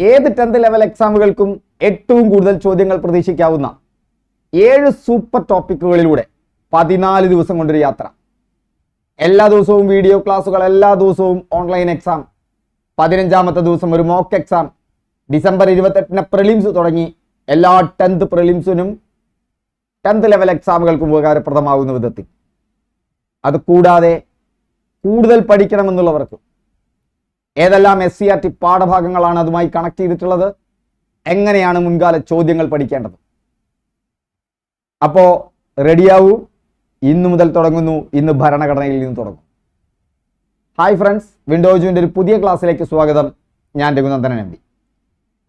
ഏത് 10th level എക്സാമുകൾക്കും ഏറ്റവും കൂടുതൽ ചോദ്യങ്ങൾ പ്രതീക്ഷിക്കാവുന്ന 7 സൂപ്പർ ടോപ്പിക്കുകളിലൂടെ 14 ദിവസം കൊണ്ടൊരു യാത്ര. എല്ലാ ദിവസവും വീഡിയോ ക്ലാസ്സുകൾ, എല്ലാ ദിവസവും ഓൺലൈൻ എക്സാം, 15ാമത്തെ ദിവസം ഒരു മോക്ക് എക്സാം, ഡിസംബർ 28-ന് പ്രിലിംസ് തുടങ്ങി എല്ലാ 10th പ്രിലിംസിനും 10th ലെവൽ എക്സാമുകൾക്കും ഉപകാരപ്രദമാകുന്ന വിധത്തിൽ. അത് കൂടാതെ കൂടുതൽ പഠിക്കണമെന്നുള്ളവർക്ക് ഏതെല്ലാം SCRT പാഠഭാഗങ്ങളാണ് അതുമായി കണക്ട് ചെയ്തിട്ടുള്ളത്, എങ്ങനെയാണ് മുൻകാല ചോദ്യങ്ങൾ പഠിക്കേണ്ടത്. അപ്പോൾ റെഡിയാവൂ. ഇന്നു മുതൽ തുടങ്ങുന്നു. ഇന്ന് ഭരണഘടനയിൽ നിന്ന് തുടങ്ങും. ഹായ് ഫ്രണ്ട്സ്, വിൻഡോജുവിൻ്റെ ഒരു പുതിയ ക്ലാസ്സിലേക്ക് സ്വാഗതം. ഞാൻ രഘുനന്ദനൻ എം.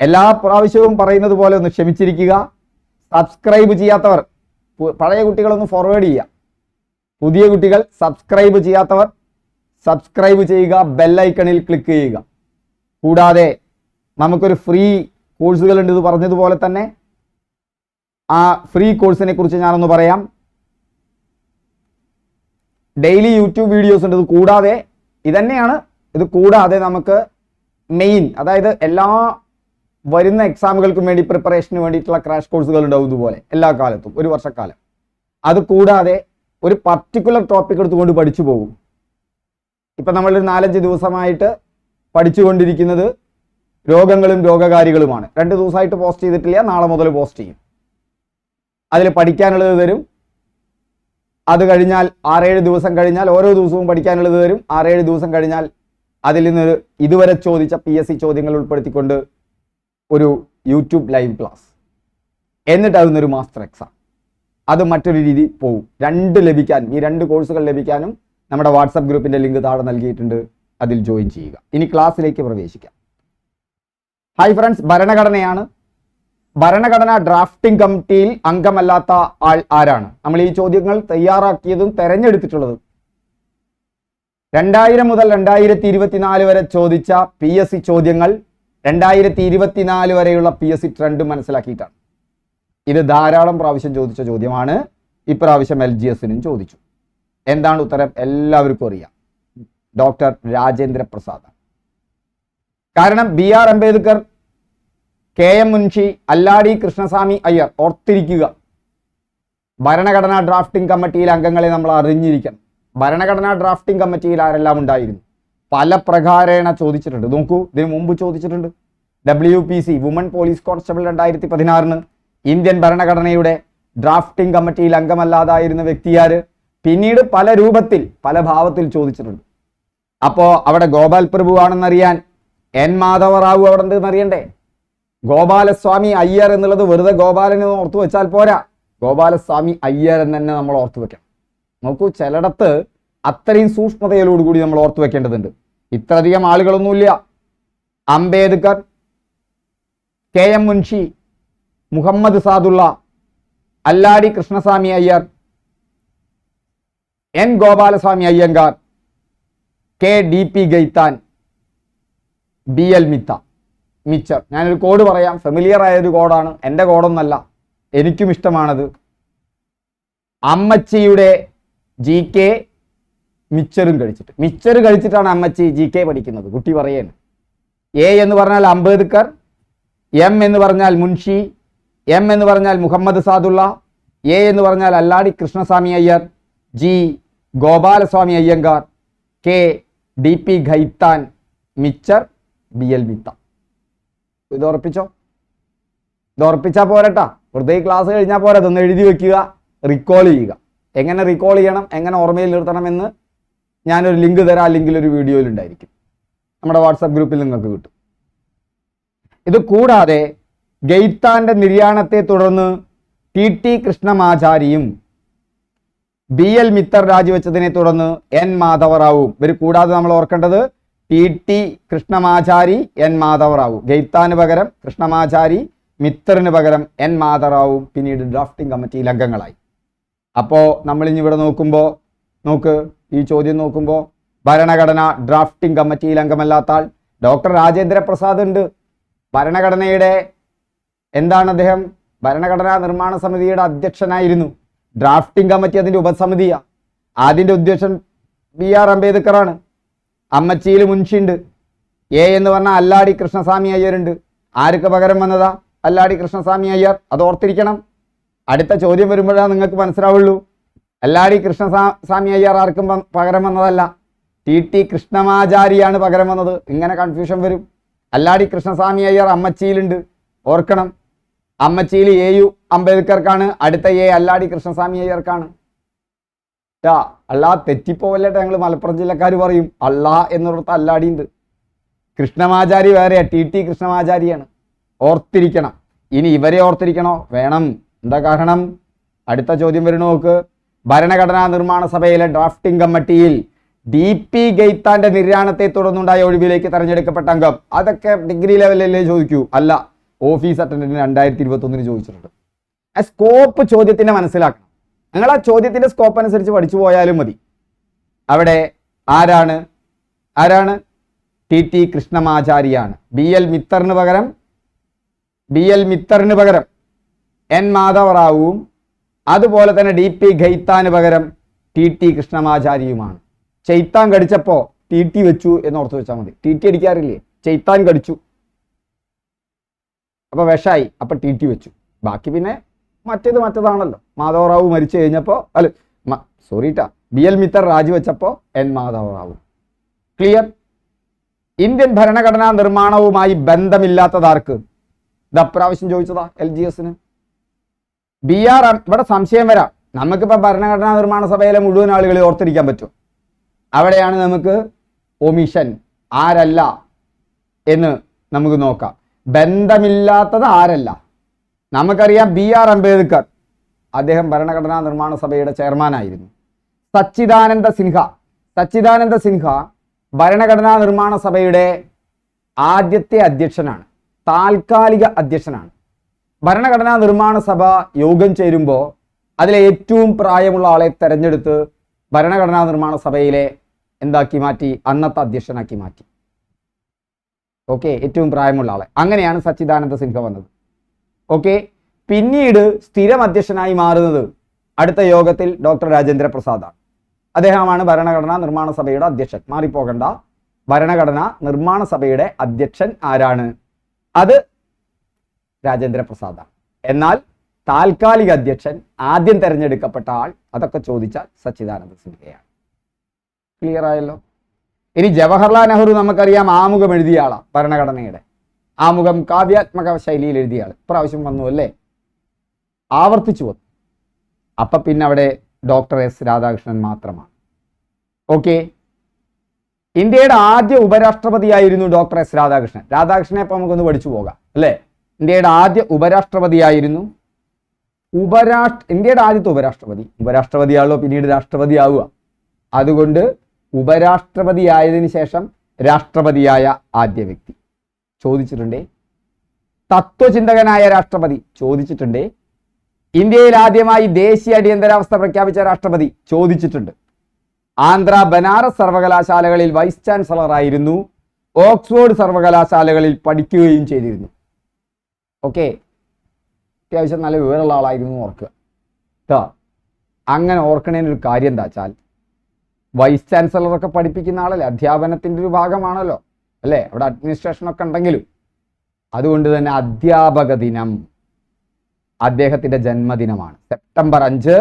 എല്ലാ പ്രാവശ്യവും പറയുന്നത് പോലെ ഒന്ന് ക്ഷമിച്ചിരിക്കുക. സബ്സ്ക്രൈബ് ചെയ്യാത്തവർ, പഴയ കുട്ടികളൊന്ന് ഫോർവേഡ് ചെയ്യുക. പുതിയ കുട്ടികൾ സബ്സ്ക്രൈബ് ചെയ്യാത്തവർ സബ്സ്ക്രൈബ് ചെയ്യുക, ബെല്ലൈക്കണിൽ ക്ലിക്ക് ചെയ്യുക. കൂടാതെ നമുക്കൊരു ഫ്രീ കോഴ്സുകളുണ്ട്. ഇത് പറഞ്ഞതുപോലെ തന്നെ ആ ഫ്രീ കോഴ്സിനെ കുറിച്ച് ഞാനൊന്ന് പറയാം. ഡെയിലി യൂട്യൂബ് വീഡിയോസ് ഉണ്ട്. ഇത് കൂടാതെ നമുക്ക് മെയിൻ, അതായത് എല്ലാ വരുന്ന എക്സാമുകൾക്കും വേണ്ടി പ്രിപ്പറേഷന് വേണ്ടിയിട്ടുള്ള ക്രാഷ് കോഴ്സുകൾ ഉണ്ടാവും ഇതുപോലെ എല്ലാ കാലത്തും, ഒരു വർഷക്കാലം. അത് കൂടാതെ ഒരു പർട്ടിക്കുലർ ടോപ്പിക് എടുത്തുകൊണ്ട് പഠിച്ചു പോകും. ഇപ്പം നമ്മളൊരു 4-5 ദിവസമായിട്ട് പഠിച്ചുകൊണ്ടിരിക്കുന്നത് രോഗങ്ങളും രോഗകാരികളുമാണ്. 2 ദിവസമായിട്ട് പോസ്റ്റ് ചെയ്തിട്ടില്ല, നാളെ മുതൽ പോസ്റ്റ് ചെയ്യും. അതിൽ പഠിക്കാനുള്ളത് തരും. അത് കഴിഞ്ഞാൽ 6-7 ദിവസം കഴിഞ്ഞാൽ ഓരോ ദിവസവും പഠിക്കാനുള്ളത് തരും. 6-7 ദിവസം കഴിഞ്ഞാൽ അതിൽ നിന്ന് ഇതുവരെ ചോദിച്ച PSC ചോദ്യങ്ങൾ ഉൾപ്പെടുത്തിക്കൊണ്ട് ഒരു യൂട്യൂബ് ലൈവ് ക്ലാസ്, എന്നിട്ട് അതിനൊരു മാസ്റ്റർ എക്സാം. അത് മറ്റൊരു രീതി പോകും. ഈ 2 കോഴ്സുകൾ ലഭിക്കാനും നമ്മുടെ വാട്സപ്പ് ഗ്രൂപ്പിൻ്റെ ലിങ്ക് താഴെ നൽകിയിട്ടുണ്ട്. അതിൽ ജോയിൻ ചെയ്യുക. ഇനി ക്ലാസ്സിലേക്ക് പ്രവേശിക്കാം. ഹായ് ഫ്രണ്ട്സ്, ഭരണഘടനയാണ്. ഭരണഘടനാ ഡ്രാഫ്റ്റിംഗ് കമ്മിറ്റിയിൽ അംഗമല്ലാത്ത ആൾ ആരാണ്? നമ്മൾ ഈ ചോദ്യങ്ങൾ തയ്യാറാക്കിയതും തെരഞ്ഞെടുത്തിട്ടുള്ളതും 2000 മുതൽ 2024 വരെ ചോദിച്ച PSC ചോദ്യങ്ങൾ 2024 വരെയുള്ള PSC ട്രെൻഡ് മനസ്സിലാക്കിയിട്ടാണ്. ഇത് ധാരാളം പ്രാവശ്യം ചോദിച്ച ചോദ്യമാണ്. ഇപ്രാവശ്യം LGSനും ചോദിച്ചു. എന്താണ് ഉത്തരം? എല്ലാവർക്കും അറിയാം, ഡോക്ടർ രാജേന്ദ്ര പ്രസാദ്. കാരണം BR അംബേദ്കർ, KM മുൻഷി, അല്ലാടി കൃഷ്ണസ്വാമി അയ്യർ. ഓർത്തിരിക്കുക, ഭരണഘടനാ ഡ്രാഫ്റ്റിംഗ് കമ്മിറ്റിയിലെ അംഗങ്ങളെ നമ്മൾ അറിഞ്ഞിരിക്കണം. ഭരണഘടനാ ഡ്രാഫ്റ്റിംഗ് കമ്മിറ്റിയിൽ ആരെല്ലാം ഉണ്ടായിരുന്നു? പല പ്രകാരേണ ചോദിച്ചിട്ടുണ്ട്. നോക്കൂ, ഇതിനു മുമ്പ് ചോദിച്ചിട്ടുണ്ട്. WPC woman police constable 2016 Indian ഭരണഘടനയുടെ ഡ്രാഫ്റ്റിംഗ് കമ്മിറ്റിയിൽ അംഗമല്ലാതായിരുന്ന വ്യക്തിയാര്? പിന്നീട് പല രൂപത്തിൽ, പല ഭാവത്തിൽ ചോദിച്ചിട്ടുണ്ട്. അപ്പോൾ അവിടെ ഗോപാൽ പ്രഭു ആണെന്നറിയാൻ N മാധവറാവു അവിടെ ഉണ്ടെന്നറിയണ്ടേ? ഗോപാലസ്വാമി അയ്യർ എന്നുള്ളത് വെറുതെ ഗോപാലനെ ഓർത്തു വെച്ചാൽ പോരാ, ഗോപാലസ്വാമി അയ്യർ എന്ന് തന്നെ നമ്മൾ ഓർത്തു വെക്കണം. നോക്കൂ, ചിലയിടത്ത് അത്രയും സൂക്ഷ്മതയോടുകൂടി നമ്മൾ ഓർത്തു വെക്കേണ്ടതുണ്ട്. ഇത്രയധികം ആളുകളൊന്നുമില്ല. Ambedkar, KM Munshi, Muhammad Saadulla, Alladi Krishnaswamy Iyer, N Gopalaswamy Iyengar, KDP ഗൈത്താൻ, BL മിച്ചർ. ഞാനൊരു കോഡ് പറയാം, ഫെമിലിയർ ആയൊരു കോഡാണ്, എൻ്റെ കോഡൊന്നല്ല, എനിക്കും ഇഷ്ടമാണത്. അമ്മച്ചിയുടെ GK മിച്ചറും കഴിച്ചിട്ടാണ് അമ്മച്ചി GK പഠിക്കുന്നത്. കുട്ടി പറയാണ്. A എന്ന് പറഞ്ഞാൽ അംബേദ്കർ, M എന്ന് പറഞ്ഞാൽ മുൻഷി, M എന്ന് പറഞ്ഞാൽ മുഹമ്മദ് സാദുള്ള, A എന്ന് പറഞ്ഞാൽ അല്ലാടി കൃഷ്ണസ്വാമി അയ്യർ, G ഗോപാലസ്വാമി അയ്യങ്കാർ, KDP ഖൈത്താൻ, മിച്ചർ, BL ഇത് ഉറപ്പിച്ചാൽ പോരട്ടാ. വെറുതെ ക്ലാസ് കഴിഞ്ഞാൽ പോരാ, ഇതൊന്ന് എഴുതി വെക്കുക, റിക്കോൾ ചെയ്യുക. എങ്ങനെ റിക്കോൾ ചെയ്യണം, എങ്ങനെ ഓർമ്മയിൽ നിർത്തണമെന്ന് ഞാനൊരു ലിങ്ക് തരാം. ആ ലിങ്കിൽ ഒരു വീഡിയോയിൽ ഉണ്ടായിരിക്കും, നമ്മുടെ വാട്സപ്പ് ഗ്രൂപ്പിൽ നിങ്ങൾക്ക് കിട്ടും. ഇത് കൂടാതെ ഗൈത്താന്റെ നിര്യാണത്തെ തുടർന്ന് TT കൃഷ്ണമാചാരിയും BL മിത്തർ രാജിവെച്ചതിനെ തുടർന്ന് N മാധവറാവുവും. ഇവർ കൂടാതെ നമ്മൾ ഓർക്കേണ്ടത് TT കൃഷ്ണമാചാരി, N മാധവറാവു. ഗൈത്താന് പകരം കൃഷ്ണമാചാരി, മിത്തറിന് പകരം N മാധവറാവും പിന്നീട് ഡ്രാഫ്റ്റിംഗ് കമ്മിറ്റിയിൽ അംഗങ്ങളായി. അപ്പോൾ നമ്മളിനി ഇവിടെ ഈ ചോദ്യം നോക്കുമ്പോൾ ഭരണഘടന ഡ്രാഫ്റ്റിംഗ് കമ്മിറ്റിയിൽ അംഗമല്ലാത്ത ആൾ ഡോക്ടർ രാജേന്ദ്ര പ്രസാദ് ഉണ്ട്. ഭരണഘടനയുടെ അദ്ദേഹം ഭരണഘടനാ നിർമ്മാണ സമിതിയുടെ അധ്യക്ഷനായിരുന്നു. ഡ്രാഫ്റ്റിംഗ് കമ്മിറ്റി അതിൻ്റെ ഉപസമിതിയാണ്. അതിൻ്റെ അധ്യക്ഷൻ BR അംബേദ്കറാണ്. അമ്മച്ചിയിൽ മുൻഷിയുണ്ട്. A എന്ന് പറഞ്ഞാൽ അല്ലാടി കൃഷ്ണസ്വാമി അയ്യരുണ്ട്. ആർക്ക് പകരം വന്നതാ? അല്ലാടി കൃഷ്ണസ്വാമി അയ്യർ. അത് ഓർത്തിരിക്കണം. അടുത്ത ചോദ്യം വരുമ്പോഴാണ് നിങ്ങൾക്ക് മനസ്സിലാവുള്ളൂ. അല്ലാടി കൃഷ്ണസ്വാമി അയ്യർ ആർക്കും പകരം വന്നതല്ല, ടി കൃഷ്ണമാചാരിയാണ് പകരം വന്നത്. ഇങ്ങനെ കൺഫ്യൂഷൻ വരും. അല്ലാടി കൃഷ്ണസ്വാമി അയ്യർ അമ്മച്ചിയിലുണ്ട്, ഓർക്കണം. അമ്മച്ചിയിൽ AU അംബേദ്കർക്കാണ്, അടുത്ത അല്ലാടി കൃഷ്ണസ്വാമി അയ്യർക്കാണ്. അല്ലാ തെറ്റിപ്പോവല്ലേട്ടോ, ഞങ്ങൾ മലപ്പുറം ജില്ലക്കാർ പറയും അല്ലാ എന്നിടത്ത് അല്ലാടി ഉണ്ട്. കൃഷ്ണമാചാരി വേറെയാ, ടി കൃഷ്ണമാചാരിയാണ്. ഓർത്തിരിക്കണം. ഇനി ഇവരെ ഓർത്തിരിക്കണോ? വേണം. എന്താ കാരണം? അടുത്ത ചോദ്യം വരുന്ന നോക്ക്. ഭരണഘടനാ നിർമ്മാണ സഭയിലെ ഡ്രാഫ്റ്റിംഗ് കമ്മിറ്റിയിൽ DP ഗെയ്ത്താന്റെ നിര്യാണത്തെ തുടർന്നുണ്ടായ ഒഴിവിലേക്ക് തെരഞ്ഞെടുക്കപ്പെട്ട അംഗം. അതൊക്കെ ഡിഗ്രി ലെവലിലല്ലേ ചോദിക്കൂ? അല്ല, ഓഫീസ് അറ്റൻഡന്റിന് 2021 ചോദിച്ചിട്ടുണ്ട്. ആ സ്കോപ്പ് ചോദ്യത്തിന്റെ മനസ്സിലാക്കണം. നിങ്ങൾ ആ ചോദ്യത്തിന്റെ സ്കോപ്പ് അനുസരിച്ച് പഠിച്ചു പോയാലും മതി. അവിടെ ആരാണ്? ടി കൃഷ്ണമാചാരിയാണ്. BL മിത്തറിന് പകരം N മാധവറാവുവും അതുപോലെ തന്നെ DP ഗെയ്ത്താന് പകരം ടി കൃഷ്ണമാചാരിയുമാണ്. ചെയ്ത്താൻ കടിച്ചപ്പോ ടി വെച്ചു എന്ന് ഓർത്ത് വെച്ചാൽ മതി. ടി അടിക്കാറില്ലേ? ചെയ്ത്താൻ കടിച്ചു, അപ്പൊ വിഷായി, അപ്പൊ ടി വെച്ചു. ബാക്കി പിന്നെ മറ്റേതാണല്ലോ. മാധവറാവു മരിച്ചു കഴിഞ്ഞപ്പോ BL മിത്തർ രാജിവെച്ചപ്പോ N മാധവറാവു. ക്ലിയർ? ഇന്ത്യൻ ഭരണഘടനാ നിർമ്മാണവുമായി ബന്ധമില്ലാത്തതാർക്ക്? ഇത് അപ്രാവശ്യം ചോദിച്ചതാ LGSന്. BR. ഇവിടെ സംശയം വരാം. നമുക്കിപ്പോ ഭരണഘടനാ നിർമ്മാണ സഭയിലെ മുഴുവൻ ആളുകളെ ഓർത്തിരിക്കാൻ പറ്റും. അവിടെയാണ് നമുക്ക് ഒമിഷൻ ആരല്ല എന്ന് നമുക്ക് നോക്കാം. ബന്ധമില്ലാത്തത് ആരല്ല? നമുക്കറിയാം BR അംബേദ്കർ, അദ്ദേഹം ഭരണഘടനാ നിർമ്മാണ സഭയുടെ ചെയർമാനായിരുന്നു. സച്ചിദാനന്ദ സിൻഹ ഭരണഘടനാ നിർമ്മാണ സഭയുടെ ആദ്യത്തെ അധ്യക്ഷനാണ്, താൽക്കാലിക അധ്യക്ഷനാണ്. ഭരണഘടനാ നിർമ്മാണ സഭ യോഗം ചേരുമ്പോൾ അതിലെ ഏറ്റവും പ്രായമുള്ള ആളെ തെരഞ്ഞെടുത്ത് ഭരണഘടനാ നിർമ്മാണ സഭയിലെ എന്താക്കി മാറ്റി? അന്നത്തെ അധ്യക്ഷനാക്കി മാറ്റി. ഓക്കെ, ഏറ്റവും പ്രായമുള്ള ആളെ. അങ്ങനെയാണ് സച്ചിദാനന്ദ സിൻഹ വന്നത്. ഓക്കെ, പിന്നീട് സ്ഥിരം അധ്യക്ഷനായി മാറുന്നത് അടുത്ത യോഗത്തിൽ ഡോക്ടർ രാജേന്ദ്ര പ്രസാദാണ്. അദ്ദേഹമാണ് ഭരണഘടനാ നിർമ്മാണ സഭയുടെ അധ്യക്ഷൻ. മാറിപ്പോകണ്ട. ഭരണഘടനാ നിർമ്മാണ സഭയുടെ അധ്യക്ഷൻ ആരാണ്? അത് രാജേന്ദ്ര പ്രസാദാണ്. എന്നാൽ താൽക്കാലിക അധ്യക്ഷൻ, ആദ്യം തെരഞ്ഞെടുക്കപ്പെട്ട ആൾ, അതൊക്കെ ചോദിച്ചാൽ സച്ചിദാനന്ദ സിൻഹയാണ്. ക്ലിയർ ആയല്ലോ? ഇനി ജവഹർലാൽ നെഹ്റു നമുക്കറിയാം ആമുഖം എഴുതിയ ആളാണ്. ഭരണഘടനയുടെ ആമുഖം കാവ്യാത്മക ശൈലിയിൽ എഴുതിയ ആൾ. ഇപ്രാവശ്യം വന്നു അല്ലേ? ആവർത്തിച്ചു വന്നു. അപ്പൊ പിന്നെ അവിടെ ഡോക്ടർ S രാധാകൃഷ്ണൻ മാത്രമാണ്. ഓക്കെ, ഇന്ത്യയുടെ ആദ്യ ഉപരാഷ്ട്രപതിയായിരുന്നു ഡോക്ടർ S രാധാകൃഷ്ണൻ. രാധാകൃഷ്ണനെ ഇപ്പൊ നമുക്കൊന്ന് പഠിച്ചു പോകാം അല്ലേ? ഇന്ത്യയുടെ ആദ്യ ഉപരാഷ്ട്രപതിയായിരുന്നു. ഇന്ത്യയുടെ ആദ്യത്തെ ഉപരാഷ്ട്രപതിയാണല്ലോ പിന്നീട് രാഷ്ട്രപതി ആവുക. അതുകൊണ്ട് ഉപരാഷ്ട്രപതിയായതിനു ശേഷം രാഷ്ട്രപതിയായ ആദ്യ വ്യക്തി ചോദിച്ചിട്ടുണ്ടേ. തത്വചിന്തകനായ രാഷ്ട്രപതി ചോദിച്ചിട്ടുണ്ടേ. ഇന്ത്യയിൽ ആദ്യമായി ദേശീയ അടിയന്തരാവസ്ഥ പ്രഖ്യാപിച്ച രാഷ്ട്രപതി ചോദിച്ചിട്ടുണ്ട്. ആന്ധ്ര ബനാറസ് സർവകലാശാലകളിൽ വൈസ് ചാൻസലർ ആയിരുന്നു. ഓക്സ്ഫോർഡ് സർവകലാശാലകളിൽ പഠിക്കുകയും ചെയ്തിരുന്നു. ഓക്കെ, അത്യാവശ്യം നല്ല വിവരമുള്ള ആളായിരുന്നു ഓർക്കുക. അങ്ങനെ ഓർക്കണേനൊരു കാര്യം എന്താ വെച്ചാൽ, വൈസ് ചാൻസലറൊക്കെ പഠിപ്പിക്കുന്ന ആളല്ലേ, അധ്യാപനത്തിൻ്റെ ഒരു ഭാഗമാണല്ലോ അല്ലേ? അവിടെ അഡ്മിനിസ്ട്രേഷനൊക്കെ ഉണ്ടെങ്കിലും. അതുകൊണ്ട് തന്നെ അധ്യാപക ദിനം അദ്ദേഹത്തിൻ്റെ ജന്മദിനമാണ്. സെപ്റ്റംബർ 5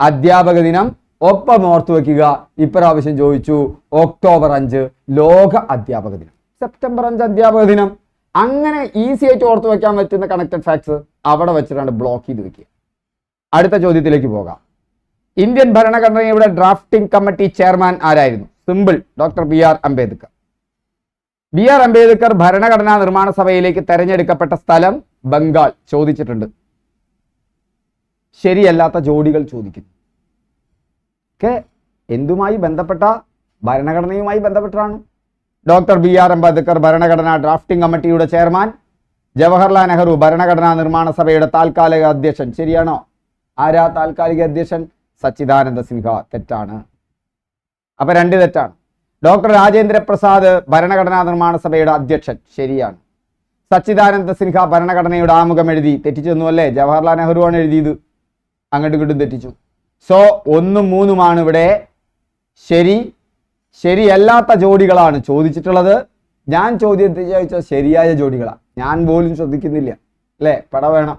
അധ്യാപക ദിനം. ഒപ്പം ഓർത്തു വയ്ക്കുക, ഇപ്രാവശ്യം ചോദിച്ചു ഒക്ടോബർ 5 ലോക അധ്യാപക ദിനം. സെപ്റ്റംബർ 5 അധ്യാപക ദിനം. അങ്ങനെ ഈസി ആയിട്ട് ഓർത്തു വയ്ക്കാൻ പറ്റുന്ന കണക്റ്റഡ് ഫാക്ട്സ് അവിടെ വെച്ചിട്ടാണ് ബ്ലോക്ക് ചെയ്ത് വെക്കുക. അടുത്ത ചോദ്യത്തിലേക്ക് പോകാം. ഇന്ത്യൻ ഭരണഘടനയുടെ ഡ്രാഫ്റ്റിംഗ് കമ്മിറ്റി ചെയർമാൻ ആരായിരുന്നു? Simple, doctor BR Ambedkar. BR Ambedkar ഭരണഘടനാ നിർമ്മാണ സഭയിലേക്ക് തെരഞ്ഞെടുക്കപ്പെട്ട സ്ഥലം ബംഗാൾ. ചോദിച്ചിട്ടുണ്ട്. ശരിയല്ലാത്ത ജോഡികൾ ചോദിക്കുന്നു. എന്തുമായി ബന്ധപ്പെട്ട? ഭരണഘടനയുമായി ബന്ധപ്പെട്ടാണ്. ഡോക്ടർ BR അംബേദ്കർ ഭരണഘടനാ ഡ്രാഫ്റ്റിംഗ് കമ്മിറ്റിയുടെ ചെയർമാൻ. ജവഹർലാൽ നെഹ്റു ഭരണഘടനാ നിർമ്മാണ സഭയുടെ താൽക്കാലിക അധ്യക്ഷൻ. ശരിയാണോ? ആരാ താൽക്കാലിക അധ്യക്ഷൻ? സച്ചിദാനന്ദ സിൻഹ. തെറ്റാണ്. അപ്പൊ 2 തെറ്റാണ്. ഡോക്ടർ രാജേന്ദ്ര പ്രസാദ് ഭരണഘടനാ നിർമ്മാണ സഭയുടെ അധ്യക്ഷൻ. ശരിയാണ്. സച്ചിദാനന്ദ സിൻഹ ഭരണഘടനയുടെ ആമുഖം എഴുതി. തെറ്റിച്ചൊന്നും അല്ലേ? ജവഹർലാൽ നെഹ്റു ആണ് എഴുതിയത്. അങ്ങോട്ടും ഇങ്ങോട്ടും തെറ്റിച്ചു. സോ 1ഉം 3ഉമാണ് ഇവിടെ ശരി. ശരിയല്ലാത്ത ജോഡികളാണ് ചോദിച്ചിട്ടുള്ളത്. ഞാൻ ചോദ്യത്തിൽ ചോദിച്ച ശരിയായ ജോഡികളാണ്. ഞാൻ പോലും ശ്രദ്ധിക്കുന്നില്ല അല്ലേ? പട വേണം.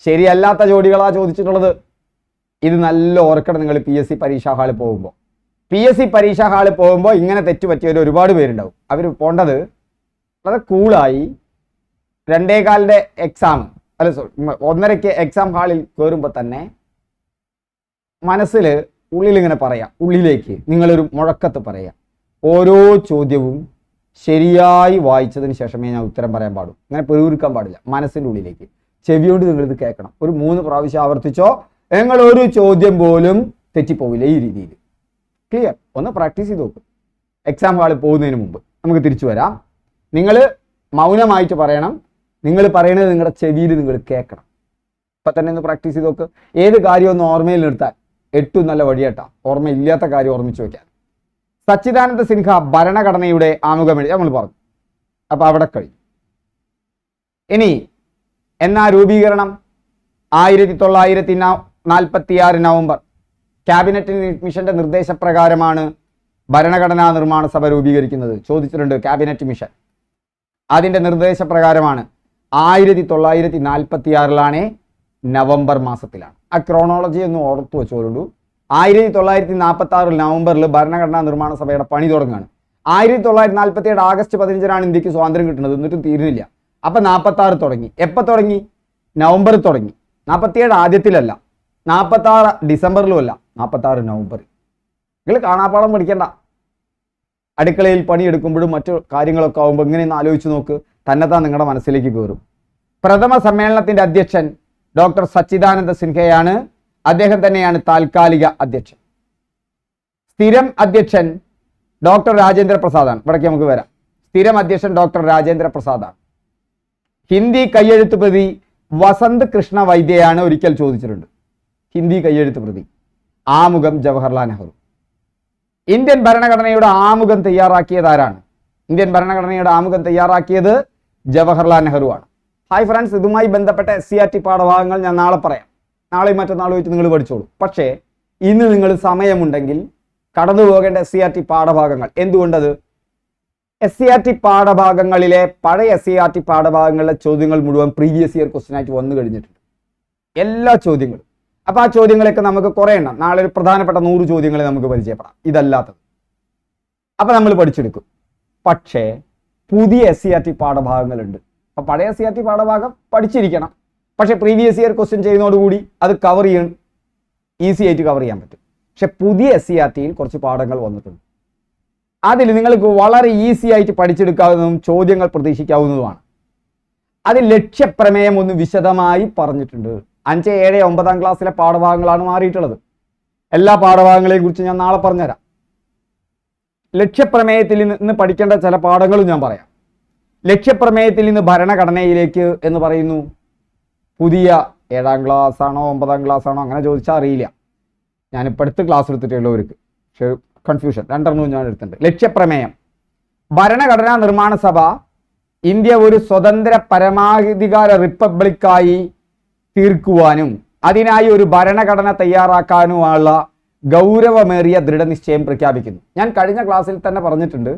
ശരിയല്ലാത്ത ജോഡികളാ ചോദിച്ചിട്ടുള്ളത്. ഇത് നല്ല ഓർക്കണം നിങ്ങൾ PSC പരീക്ഷാ ഹാളിൽ പോകുമ്പോൾ. PSC പരീക്ഷാ ഹാളിൽ പോകുമ്പോൾ ഇങ്ങനെ തെറ്റുപറ്റിയവർ ഒരുപാട് പേരുണ്ടാവും. അവർ പോണ്ടത് വളരെ കൂളായി 2:15 എക്സാം അല്ല 1:30 എക്സാം ഹാളിൽ കയറുമ്പോൾ തന്നെ മനസ്സിൽ ഉള്ളിലിങ്ങനെ പറയാം, ഉള്ളിലേക്ക് നിങ്ങളൊരു മുഴക്കത്ത് പറയാം, ഓരോ ചോദ്യവും ശരിയായി വായിച്ചതിന് ശേഷമേ ഞാൻ ഉത്തരം പറയാൻ പാടൂ. അങ്ങനെ പെരുവിറുക്കാൻ പാടില്ല. മനസ്സിൻ്റെ ഉള്ളിലേക്ക് ചെവിയോട് നിങ്ങളിത് കേൾക്കണം. ഒരു 3 പ്രാവശ്യം ആവർത്തിച്ചോ, നിങ്ങൾ ഒരു ചോദ്യം പോലും തെറ്റിപ്പോവില്ല. ഈ രീതിയിൽ ക്ലിയർ? ഒന്ന് പ്രാക്ടീസ് ചെയ്ത് നോക്കും. എക്സാം ഹാളിൽ പോകുന്നതിന് മുമ്പ് നമുക്ക് തിരിച്ചു വരാം. നിങ്ങൾ മൗനമായിട്ട് പറയണം. നിങ്ങൾ പറയണത് നിങ്ങളുടെ ചെവിയിൽ നിങ്ങൾ കേൾക്കണം. ഇപ്പം തന്നെ ഒന്ന് പ്രാക്ടീസ് ചെയ്ത് നോക്ക്. ഏത് കാര്യം ഒന്ന് ഓർമ്മയിൽ നിർത്താൻ ഏറ്റവും നല്ല വഴിയാട്ടാ ഓർമ്മയില്ലാത്ത കാര്യം ഓർമ്മിച്ച് വയ്ക്കാൻ. സച്ചിദാനന്ദ സിൻഹ ഭരണഘടനയുടെ ആമുഖം എഴുതി നമ്മൾ പറഞ്ഞു. അപ്പോൾ അവിടെ കഴിഞ്ഞു. ഇനി എന്നാ രൂപീകരണം? 1946 നവംബർ. ക്യാബിനറ്റ് മിഷന്റെ നിർദ്ദേശപ്രകാരമാണ് ഭരണഘടനാ നിർമ്മാണ സഭ രൂപീകരിക്കുന്നത്. ചോദിച്ചിട്ടുണ്ട് ക്യാബിനറ്റ് മിഷൻ. അതിന്റെ നിർദ്ദേശപ്രകാരമാണ് 1946 നവംബർ മാസത്തിലാണ്. ആ ക്രോണോളജി ഒന്ന് ഓർത്തു വെച്ചോളൂ. 1946 നവംബറിൽ ഭരണഘടനാ നിർമ്മാണ സഭയുടെ പണി തുടങ്ങുകയാണ്. 1947 ആഗസ്റ്റ് 15 ഇന്ത്യക്ക് സ്വാതന്ത്ര്യം കിട്ടുന്നത്. എന്നിട്ടും തീരുന്നില്ല. അപ്പം 46 തുടങ്ങി. എപ്പോൾ തുടങ്ങി? നവംബറിൽ തുടങ്ങി. 47 ആദ്യത്തിലല്ല, 46 ഡിസംബറിലും അല്ല, 46 നവംബറിൽ. നിങ്ങൾ കാണാപ്പാടം പഠിക്കണ്ട. അടുക്കളയിൽ പണിയെടുക്കുമ്പോഴും മറ്റു കാര്യങ്ങളൊക്കെ ആകുമ്പോൾ ഇങ്ങനെയൊന്ന് ആലോചിച്ച് നോക്ക്. തന്നെത്താൻ നിങ്ങളുടെ മനസ്സിലേക്ക് കയറും. പ്രഥമ സമ്മേളനത്തിന്റെ അധ്യക്ഷൻ ഡോക്ടർ സച്ചിദാനന്ദ സിൻഹയാണ്. അദ്ദേഹം തന്നെയാണ് താൽക്കാലിക അധ്യക്ഷൻ. സ്ഥിരം അധ്യക്ഷൻ ഡോക്ടർ രാജേന്ദ്ര പ്രസാദാണ്. ഇവിടേക്ക് നമുക്ക് വരാം. സ്ഥിരം അധ്യക്ഷൻ ഡോക്ടർ രാജേന്ദ്ര പ്രസാദാണ്. ഹിന്ദി കയ്യെഴുത്ത് പ്രതി വസന്ത് കൃഷ്ണ വൈദ്യയാണ്. ഒരിക്കൽ ചോദിച്ചിട്ടുണ്ട് ഹിന്ദി കയ്യെഴുത്ത് പ്രതി. ആമുഖം ജവഹർലാൽ നെഹ്റു. ഇന്ത്യൻ ഭരണഘടനയുടെ ആമുഖം തയ്യാറാക്കിയത് ആരാണ്? ഇന്ത്യൻ ഭരണഘടനയുടെ ആമുഖം തയ്യാറാക്കിയത് ജവഹർലാൽ നെഹ്റു ആണ്. ഹായ് ഫ്രണ്ട്സ്, ഇതുമായി ബന്ധപ്പെട്ട SCRT പാഠഭാഗങ്ങൾ ഞാൻ നാളെ പറയാം. നാളെയും മറ്റന്നാളും വെച്ച് നിങ്ങൾ പഠിച്ചോളൂ. പക്ഷേ ഇന്ന് നിങ്ങൾ സമയമുണ്ടെങ്കിൽ കടന്നു പോകേണ്ട SCRT പാഠഭാഗങ്ങൾ. എന്തുകൊണ്ടത്? SCRT പാഠഭാഗങ്ങളിലെ പഴയ SCRT പാഠഭാഗങ്ങളിലെ ചോദ്യങ്ങൾ മുഴുവൻ പ്രീവിയസ് ഇയർ ക്വസ്റ്റ്യൻ ആയിട്ട് വന്നു കഴിഞ്ഞിട്ടുണ്ട്. എല്ലാ ചോദ്യങ്ങളും. അപ്പോൾ ആ ചോദ്യങ്ങളൊക്കെ നമുക്ക് കുറേ എണ്ണം നാളെ ഒരു പ്രധാനപ്പെട്ട 100 ചോദ്യങ്ങളെ നമുക്ക് പരിചയപ്പെടാം. ഇതല്ലാത്തത് അപ്പോൾ നമ്മൾ പഠിച്ചെടുക്കും. പക്ഷേ പുതിയ SCRT പാഠഭാഗങ്ങളുണ്ട്. അപ്പോൾ പഴയ SCRT പാഠഭാഗം പഠിച്ചിരിക്കണം. പക്ഷേ പ്രീവിയസ് ഇയർ ക്വസ്റ്റ്യൻ ചെയ്യുന്നതോടുകൂടി അത് കവർ ചെയ്യാൻ ഈസി ആയിട്ട് കവർ ചെയ്യാൻ പറ്റും. പക്ഷെ പുതിയ SCRTയിൽ കുറച്ച് പാഠങ്ങൾ വന്നിട്ടുണ്ട്. അതിൽ നിങ്ങൾക്ക് വളരെ ഈസി ആയിട്ട് പഠിച്ചെടുക്കാവുന്നതും ചോദ്യങ്ങൾ പ്രതീക്ഷിക്കാവുന്നതുമാണ്. അതിൽ ലക്ഷ്യപ്രമേയം ഒന്ന് വിശദമായി പറഞ്ഞിട്ടുണ്ട്. 5, 7, 9 ക്ലാസ്സിലെ പാഠഭാഗങ്ങളാണ് മാറിയിട്ടുള്ളത്. എല്ലാ പാഠഭാഗങ്ങളെയും കുറിച്ച് ഞാൻ നാളെ പറഞ്ഞുതരാം. ലക്ഷ്യപ്രമേയത്തിൽ നിന്ന് പഠിക്കേണ്ട ചില പാഠങ്ങളും ഞാൻ പറയാം. ലക്ഷ്യപ്രമേയത്തിൽ നിന്ന് ഭരണഘടനയിലേക്ക് എന്ന് പറയുന്നു. പുതിയ 7ാം ക്ലാസ് ആണോ 9ാം ക്ലാസ് ആണോ അങ്ങനെ ചോദിച്ചാൽ അറിയില്ല. ഞാനിപ്പോൾ അടുത്ത് ക്ലാസ് എടുത്തിട്ടുള്ളവർക്ക് പക്ഷേ കൺഫ്യൂഷൻ രണ്ടെണ്ണവും ഞാൻ എടുത്തിട്ടുണ്ട്. ലക്ഷ്യപ്രമേയം: ഭരണഘടനാ നിർമ്മാണ സഭ ഇന്ത്യ ഒരു സ്വതന്ത്ര പരമാധികാര റിപ്പബ്ലിക്കായി തീർക്കുവാനും അതിനായി ഒരു ഭരണഘടന തയ്യാറാക്കാനുമുള്ള ഗൗരവമേറിയ ദൃഢനിശ്ചയം പ്രഖ്യാപിക്കുന്നു. ഞാൻ കഴിഞ്ഞ ക്ലാസ്സിൽ തന്നെ പറഞ്ഞിട്ടുണ്ട്,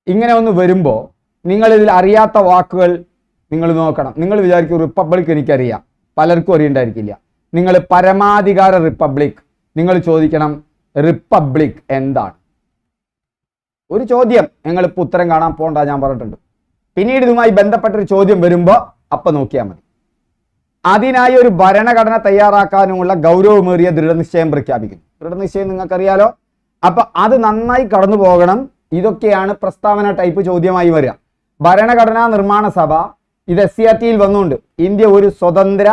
ഇങ്ങനെ ഒന്ന് വരുമ്പോൾ നിങ്ങളിതിൽ അറിയാത്ത വാക്കുകൾ നിങ്ങൾ നോക്കണം. നിങ്ങൾ വിചാരിക്കും റിപ്പബ്ലിക് എനിക്കറിയാം, പലർക്കും അറിയണ്ടായിരിക്കില്ല. നിങ്ങൾ പരമാധികാര റിപ്പബ്ലിക്, നിങ്ങൾ ചോദിക്കണം റിപ്പബ്ലിക് എന്താണ്? ഒരു ചോദ്യം നിങ്ങളിപ്പോൾ ഉത്തരം കാണാൻ പോകണ്ട, ഞാൻ പറഞ്ഞിട്ടുണ്ട്. പിന്നീട് ഇതുമായി ബന്ധപ്പെട്ടൊരു ചോദ്യം വരുമ്പോൾ അപ്പം നോക്കിയാൽ മതി. അതിനായി ഒരു ഭരണഘടന തയ്യാറാക്കാനുമുള്ള ഗൗരവമേറിയ ദൃഢനിശ്ചയം പ്രഖ്യാപിക്കുന്നു. ദൃഢനിശ്ചയം നിങ്ങൾക്കറിയാലോ. അപ്പം അത് നന്നായി കടന്നു പോകണം. ഇതൊക്കെയാണ് പ്രസ്താവന ടൈപ്പ് ചോദ്യമായി വരിക. ഭരണഘടനാ നിർമ്മാണ സഭ ഇത് SCRTയിൽ വന്നുകൊണ്ട് ഇന്ത്യ ഒരു സ്വതന്ത്ര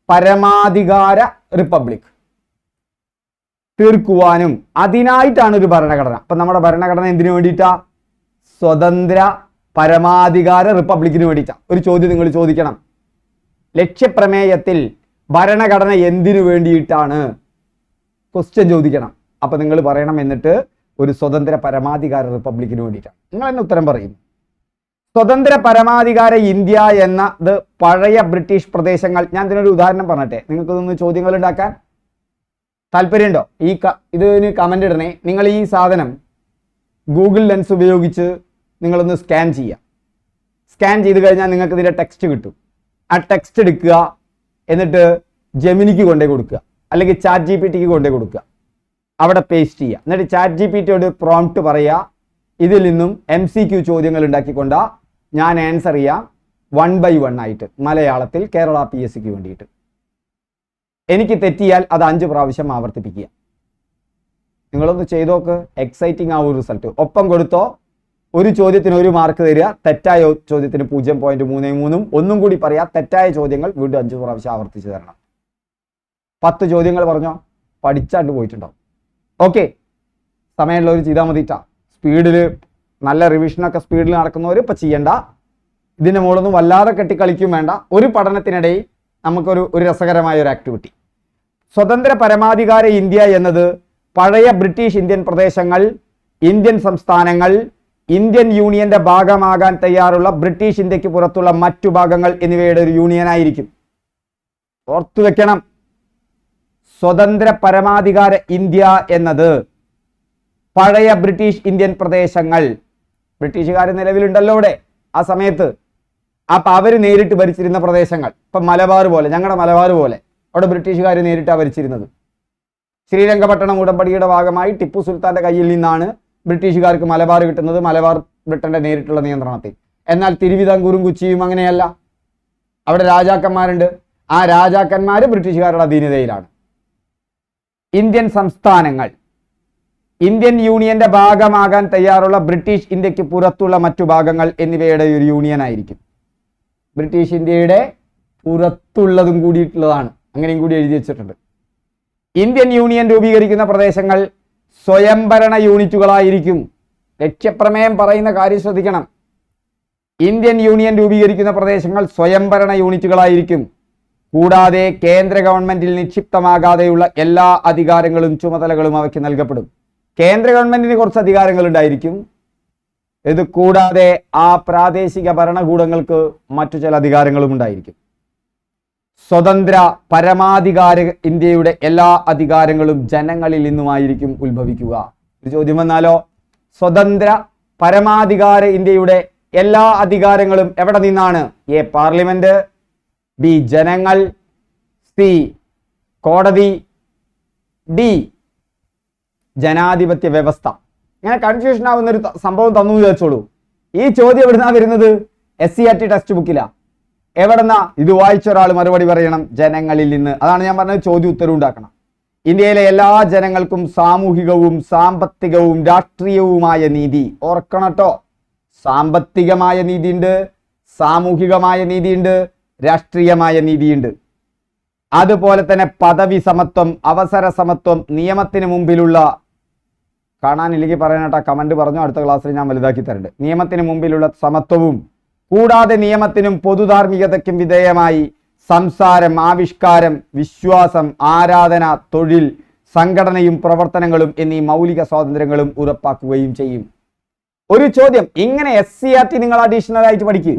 പരമാധികാര റിപ്പബ്ലിക് തീർക്കുവാനും അതിനായിട്ടാണ് ഒരു ഭരണഘടന. അപ്പം നമ്മുടെ ഭരണഘടന എന്തിനു വേണ്ടിയിട്ടാ? സ്വതന്ത്ര പരമാധികാര റിപ്പബ്ലിക്കിന് വേണ്ടിയിട്ടാണ്. ഒരു ചോദ്യം നിങ്ങൾ ചോദിക്കണം, ലക്ഷ്യപ്രമേയത്തിൽ ഭരണഘടന എന്തിനു വേണ്ടിയിട്ടാണ്? ക്വസ്റ്റ്യൻ ചോദിക്കണം. അപ്പം നിങ്ങൾ പറയണം, എന്നിട്ട് ഒരു സ്വതന്ത്ര പരമാധികാര റിപ്പബ്ലിക്കിന് വേണ്ടിയിട്ടാണ്. നിങ്ങൾ തന്നെ ഉത്തരം പറയും. സ്വതന്ത്ര പരമാധികാര ഇന്ത്യ എന്നത് പഴയ ബ്രിട്ടീഷ് പ്രദേശങ്ങൾ. ഞാൻ ഇതിനൊരു ഉദാഹരണം പറഞ്ഞട്ടെ, നിങ്ങൾക്കൊന്ന് ചോദ്യങ്ങൾ ഉണ്ടാക്കാൻ താല്പര്യമുണ്ടോ? ഇതിന് കമൻ്റ് ഇടണേ. നിങ്ങൾ ഈ സാധനം ഗൂഗിൾ ലെൻസ് ഉപയോഗിച്ച് നിങ്ങളൊന്ന് സ്കാൻ ചെയ്യുക. സ്കാൻ ചെയ്ത് കഴിഞ്ഞാൽ നിങ്ങൾക്ക് ഇതിന്റെ ടെക്സ്റ്റ് കിട്ടും. ആ ടെക്സ്റ്റ് എടുക്കുക, എന്നിട്ട് ജെമിനിക്ക് കൊണ്ടേ കൊടുക്കുക, അല്ലെങ്കിൽ ചാറ്റ് GPT കൊണ്ടേ കൊടുക്കുക, അവിടെ പേസ്റ്റ് ചെയ്യുക. എന്നിട്ട് ചാറ്റ് GPTയോട് പ്രോംപ്റ്റ് പറയുക, ഇതിൽ നിന്നും MCQ ചോദ്യങ്ങൾ ഉണ്ടാക്കിക്കൊണ്ടാ ഞാൻ ആൻസർ ചെയ്യാം 1 by 1 ആയിട്ട് മലയാളത്തിൽ കേരള PSCക്ക് വേണ്ടിയിട്ട്. എനിക്ക് തെറ്റിയാൽ അത് 5 പ്രാവശ്യം ആവർത്തിപ്പിക്കുക. നിങ്ങളൊന്ന് ചെയ്തോക്ക്, എക്സൈറ്റിംഗ് ആവും റിസൾട്ട്. ഒപ്പം കൊടുത്തോ, ഒരു ചോദ്യത്തിന് 1 മാർക്ക് തരിക, തെറ്റായ ചോദ്യത്തിന് 0.33. ഒന്നും കൂടി പറയാം, തെറ്റായ ചോദ്യങ്ങൾ വീണ്ടും 5 പ്രാവശ്യം ആവർത്തിച്ച് തരണം. 10 ചോദ്യങ്ങൾ പറഞ്ഞോ, പഠിച്ചാണ്ട് പോയിട്ടുണ്ടാവും. ഓക്കെ, സമയമുള്ളവർ ചെയ്താൽ മതിട്ടാ. സ്പീഡിൽ നല്ല റിവിഷനൊക്കെ സ്പീഡിൽ നടക്കുന്നവർ ഇപ്പം ചെയ്യണ്ട. ഇതിൻ്റെ മുകളിലൊന്നും വല്ലാതെ കെട്ടിക്കളിക്കും വേണ്ട. ഒരു പഠനത്തിനിടയിൽ നമുക്കൊരു രസകരമായ ഒരു ആക്ടിവിറ്റി. സ്വതന്ത്ര പരമാധികാര ഇന്ത്യ എന്നത് പഴയ ബ്രിട്ടീഷ് ഇന്ത്യൻ പ്രദേശങ്ങൾ, ഇന്ത്യൻ സംസ്ഥാനങ്ങൾ, ഇന്ത്യൻ യൂണിയന്റെ ഭാഗമാകാൻ തയ്യാറുള്ള ബ്രിട്ടീഷ് ഇന്ത്യക്ക് പുറത്തുള്ള മറ്റു ഭാഗങ്ങൾ എന്നിവയുടെ ഒരു യൂണിയൻ ആയിരിക്കും. ഓർത്തു വെക്കണം, സ്വതന്ത്ര പരമാധികാര ഇന്ത്യ എന്നത് പഴയ ബ്രിട്ടീഷ് ഇന്ത്യൻ പ്രദേശങ്ങൾ, ബ്രിട്ടീഷുകാർ നിലവിലുണ്ടല്ലോ ഇവിടെ ആ സമയത്ത്, അപ്പൊ അവര് നേരിട്ട് ഭരിച്ചിരുന്ന പ്രദേശങ്ങൾ. ഇപ്പൊ മലബാർ പോലെ, ഞങ്ങളുടെ മലബാർ പോലെ അവിടെ ബ്രിട്ടീഷുകാർ നേരിട്ടാണ് ഭരിച്ചിരുന്നത്. ശ്രീരംഗപട്ടണം ഉടമ്പടിയുടെ ഭാഗമായി ടിപ്പു സുൽത്താന്റെ കയ്യിൽ നിന്നാണ് ബ്രിട്ടീഷുകാർക്ക് മലബാർ കിട്ടുന്നത്, മലബാർ ബ്രിട്ടന്റെ നേരിട്ടുള്ള നിയന്ത്രണത്തിൽ. എന്നാൽ തിരുവിതാംകൂറും കൊച്ചിയും അങ്ങനെയല്ല, അവിടെ രാജാക്കന്മാരുണ്ട്. ആ രാജാക്കന്മാര് ബ്രിട്ടീഷുകാരുടെ അധീനതയിലാണ്. ഇന്ത്യൻ സംസ്ഥാനങ്ങൾ ഇന്ത്യൻ യൂണിയന്റെ ഭാഗമാകാൻ തയ്യാറുള്ള ബ്രിട്ടീഷ് ഇന്ത്യക്ക് പുറത്തുള്ള മറ്റു ഭാഗങ്ങൾ എന്നിവയുടെ ഒരു യൂണിയൻ ആയിരിക്കും. ബ്രിട്ടീഷ് ഇന്ത്യയുടെ പുറത്തുള്ളതും കൂടിയിട്ടുള്ളതാണ്, അങ്ങനെയും കൂടി എഴുതി വെച്ചിട്ടുണ്ട്. ഇന്ത്യൻ യൂണിയൻ രൂപീകരിക്കുന്ന പ്രദേശങ്ങൾ സ്വയംഭരണ യൂണിറ്റുകളായിരിക്കും. ലക്ഷ്യപ്രമേയം പറയുന്ന കാര്യം ശ്രദ്ധിക്കണം. ഇന്ത്യൻ യൂണിയൻ രൂപീകരിക്കുന്ന പ്രദേശങ്ങൾ സ്വയംഭരണ യൂണിറ്റുകളായിരിക്കും. കൂടാതെ കേന്ദ്ര ഗവൺമെന്റിൽ നിക്ഷിപ്തമാകാതെയുള്ള എല്ലാ അധികാരങ്ങളും ചുമതലകളും അവയ്ക്ക് നൽകപ്പെടും. കേന്ദ്ര ഗവൺമെന്റിന് കുറച്ച് അധികാരങ്ങൾ ഉണ്ടായിരിക്കും. ഇത് കൂടാതെ ആ പ്രാദേശിക ഭരണകൂടങ്ങൾക്ക് മറ്റു ചില അധികാരങ്ങളും ഉണ്ടായിരിക്കും. സ്വതന്ത്ര പരമാധികാര ഇന്ത്യയുടെ എല്ലാ അധികാരങ്ങളും ജനങ്ങളിൽ നിന്നുമായിരിക്കും ഉത്ഭവിക്കുക. ഒരു ചോദ്യം വന്നാലോ, സ്വതന്ത്ര പരമാധികാര ഇന്ത്യയുടെ എല്ലാ അധികാരങ്ങളും എവിടെ നിന്നാണ്? എ പാർലമെന്റ്, ബി ജനങ്ങൾ, സി കോടതി, ഡി ജനാധിപത്യ വ്യവസ്ഥ. ഇങ്ങനെ കൺഫ്യൂഷൻ ആവുന്ന ഒരു സംഭവം തന്നു വിചാരിച്ചോളൂ. ഈ ചോദ്യം എവിടുന്നാ വരുന്നത്? SCERT ടെക്സ്റ്റ് ബുക്കിലാ. എവിടെന്നാ? ഇത് വായിച്ച ഒരാൾ മറുപടി പറയണം, ജനങ്ങളിൽ നിന്ന്. അതാണ് ഞാൻ പറഞ്ഞത്, ചോദ്യം ഉത്തരവ് ഉണ്ടാക്കണം. ഇന്ത്യയിലെ എല്ലാ ജനങ്ങൾക്കും സാമൂഹികവും സാമ്പത്തികവും രാഷ്ട്രീയവുമായ നീതി. ഓർക്കണം കേട്ടോ, സാമ്പത്തികമായ നീതിയുണ്ട്, സാമൂഹികമായ നീതിയുണ്ട്, രാഷ്ട്രീയമായ നീതിയുണ്ട്. അതുപോലെ തന്നെ പദവി സമത്വം, അവസര സമത്വം, നിയമത്തിന് മുമ്പിലുള്ള, കാണാനില്ലെങ്കിൽ പറയണട്ടാ, കമന്റ് പറഞ്ഞു, അടുത്ത ക്ലാസ്സിൽ ഞാൻ വലുതാക്കി തരുന്നുണ്ട്. നിയമത്തിന് മുമ്പിലുള്ള സമത്വവും കൂടാതെ നിയമത്തിനും പൊതുധാർമ്മികതയ്ക്കും വിധേയമായി സംസാരം, ആവിഷ്കാരം, വിശ്വാസം, ആരാധന, തൊഴിൽ, സംഘടനയും പ്രവർത്തനങ്ങളും എന്നീ മൗലിക സ്വാതന്ത്ര്യങ്ങളും ഉറപ്പാക്കുകയും ചെയ്യും. ഒരു ചോദ്യം, ഇങ്ങനെ SCERT നിങ്ങൾ അഡീഷണൽ ആയിട്ട് പഠിക്കുക.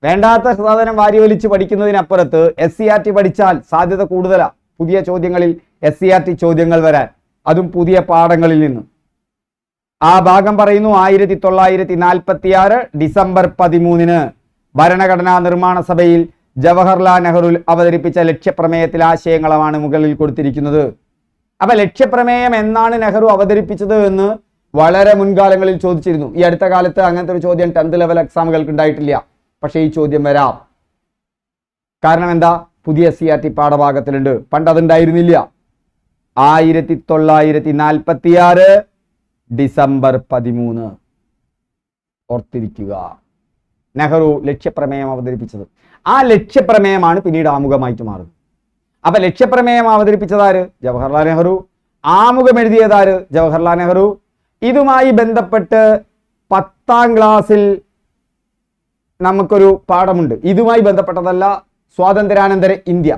വേണ്ടാത്ത സാധനം വാരി വലിച്ച് പഠിക്കുന്നതിനപ്പുറത്ത് SCERT പഠിച്ചാൽ സാധ്യത കൂടുതലാണ് പുതിയ ചോദ്യങ്ങളിൽ SCERT ചോദ്യങ്ങൾ വരാൻ, അതും പുതിയ പാഠങ്ങളിൽ നിന്ന്. ആ ഭാഗം പറയുന്നു, 1946 ഡിസംബർ 13 ഭരണഘടനാ നിർമ്മാണ സഭയിൽ ജവഹർലാൽ നെഹ്റു അവതരിപ്പിച്ച ലക്ഷ്യപ്രമേയത്തിലെ ആശയങ്ങളാണ് മുകളിൽ കൊടുത്തിരിക്കുന്നത്. അപ്പൊ ലക്ഷ്യപ്രമേയം എന്നാണ് നെഹ്റു അവതരിപ്പിച്ചത് എന്ന് വളരെ മുൻകാലങ്ങളിൽ ചോദിച്ചിരുന്നു. ഈ അടുത്ത കാലത്ത് അങ്ങനത്തെ ഒരു ചോദ്യം 10th ലെവൽ എക്സാമുകൾക്ക് ഉണ്ടായിട്ടില്ല. പക്ഷേ ഈ ചോദ്യം വരാം. കാരണം എന്താ? പുതിയ SCERT പാഠഭാഗത്തിലുണ്ട്. പണ്ട് അതുണ്ടായിരുന്നില്ല. 1946 ഡിസംബർ 13 ഓർത്തിരിക്കുക, നെഹ്റു ലക്ഷ്യപ്രമേയം അവതരിപ്പിച്ചത്. ആ ലക്ഷ്യപ്രമേയമാണ് പിന്നീട് ആമുഖമായിട്ട് മാറുന്നത്. അപ്പൊ ലക്ഷ്യപ്രമേയം അവതരിപ്പിച്ചതാര്? ജവഹർലാൽ നെഹ്റു. ആമുഖം എഴുതിയതാര്? ജവഹർലാൽ നെഹ്റു. ഇതുമായി ബന്ധപ്പെട്ട് 10ാം ക്ലാസ്സിൽ നമുക്കൊരു പാഠമുണ്ട്. ഇതുമായി ബന്ധപ്പെട്ടതല്ല, സ്വാതന്ത്ര്യാനന്തര ഇന്ത്യ.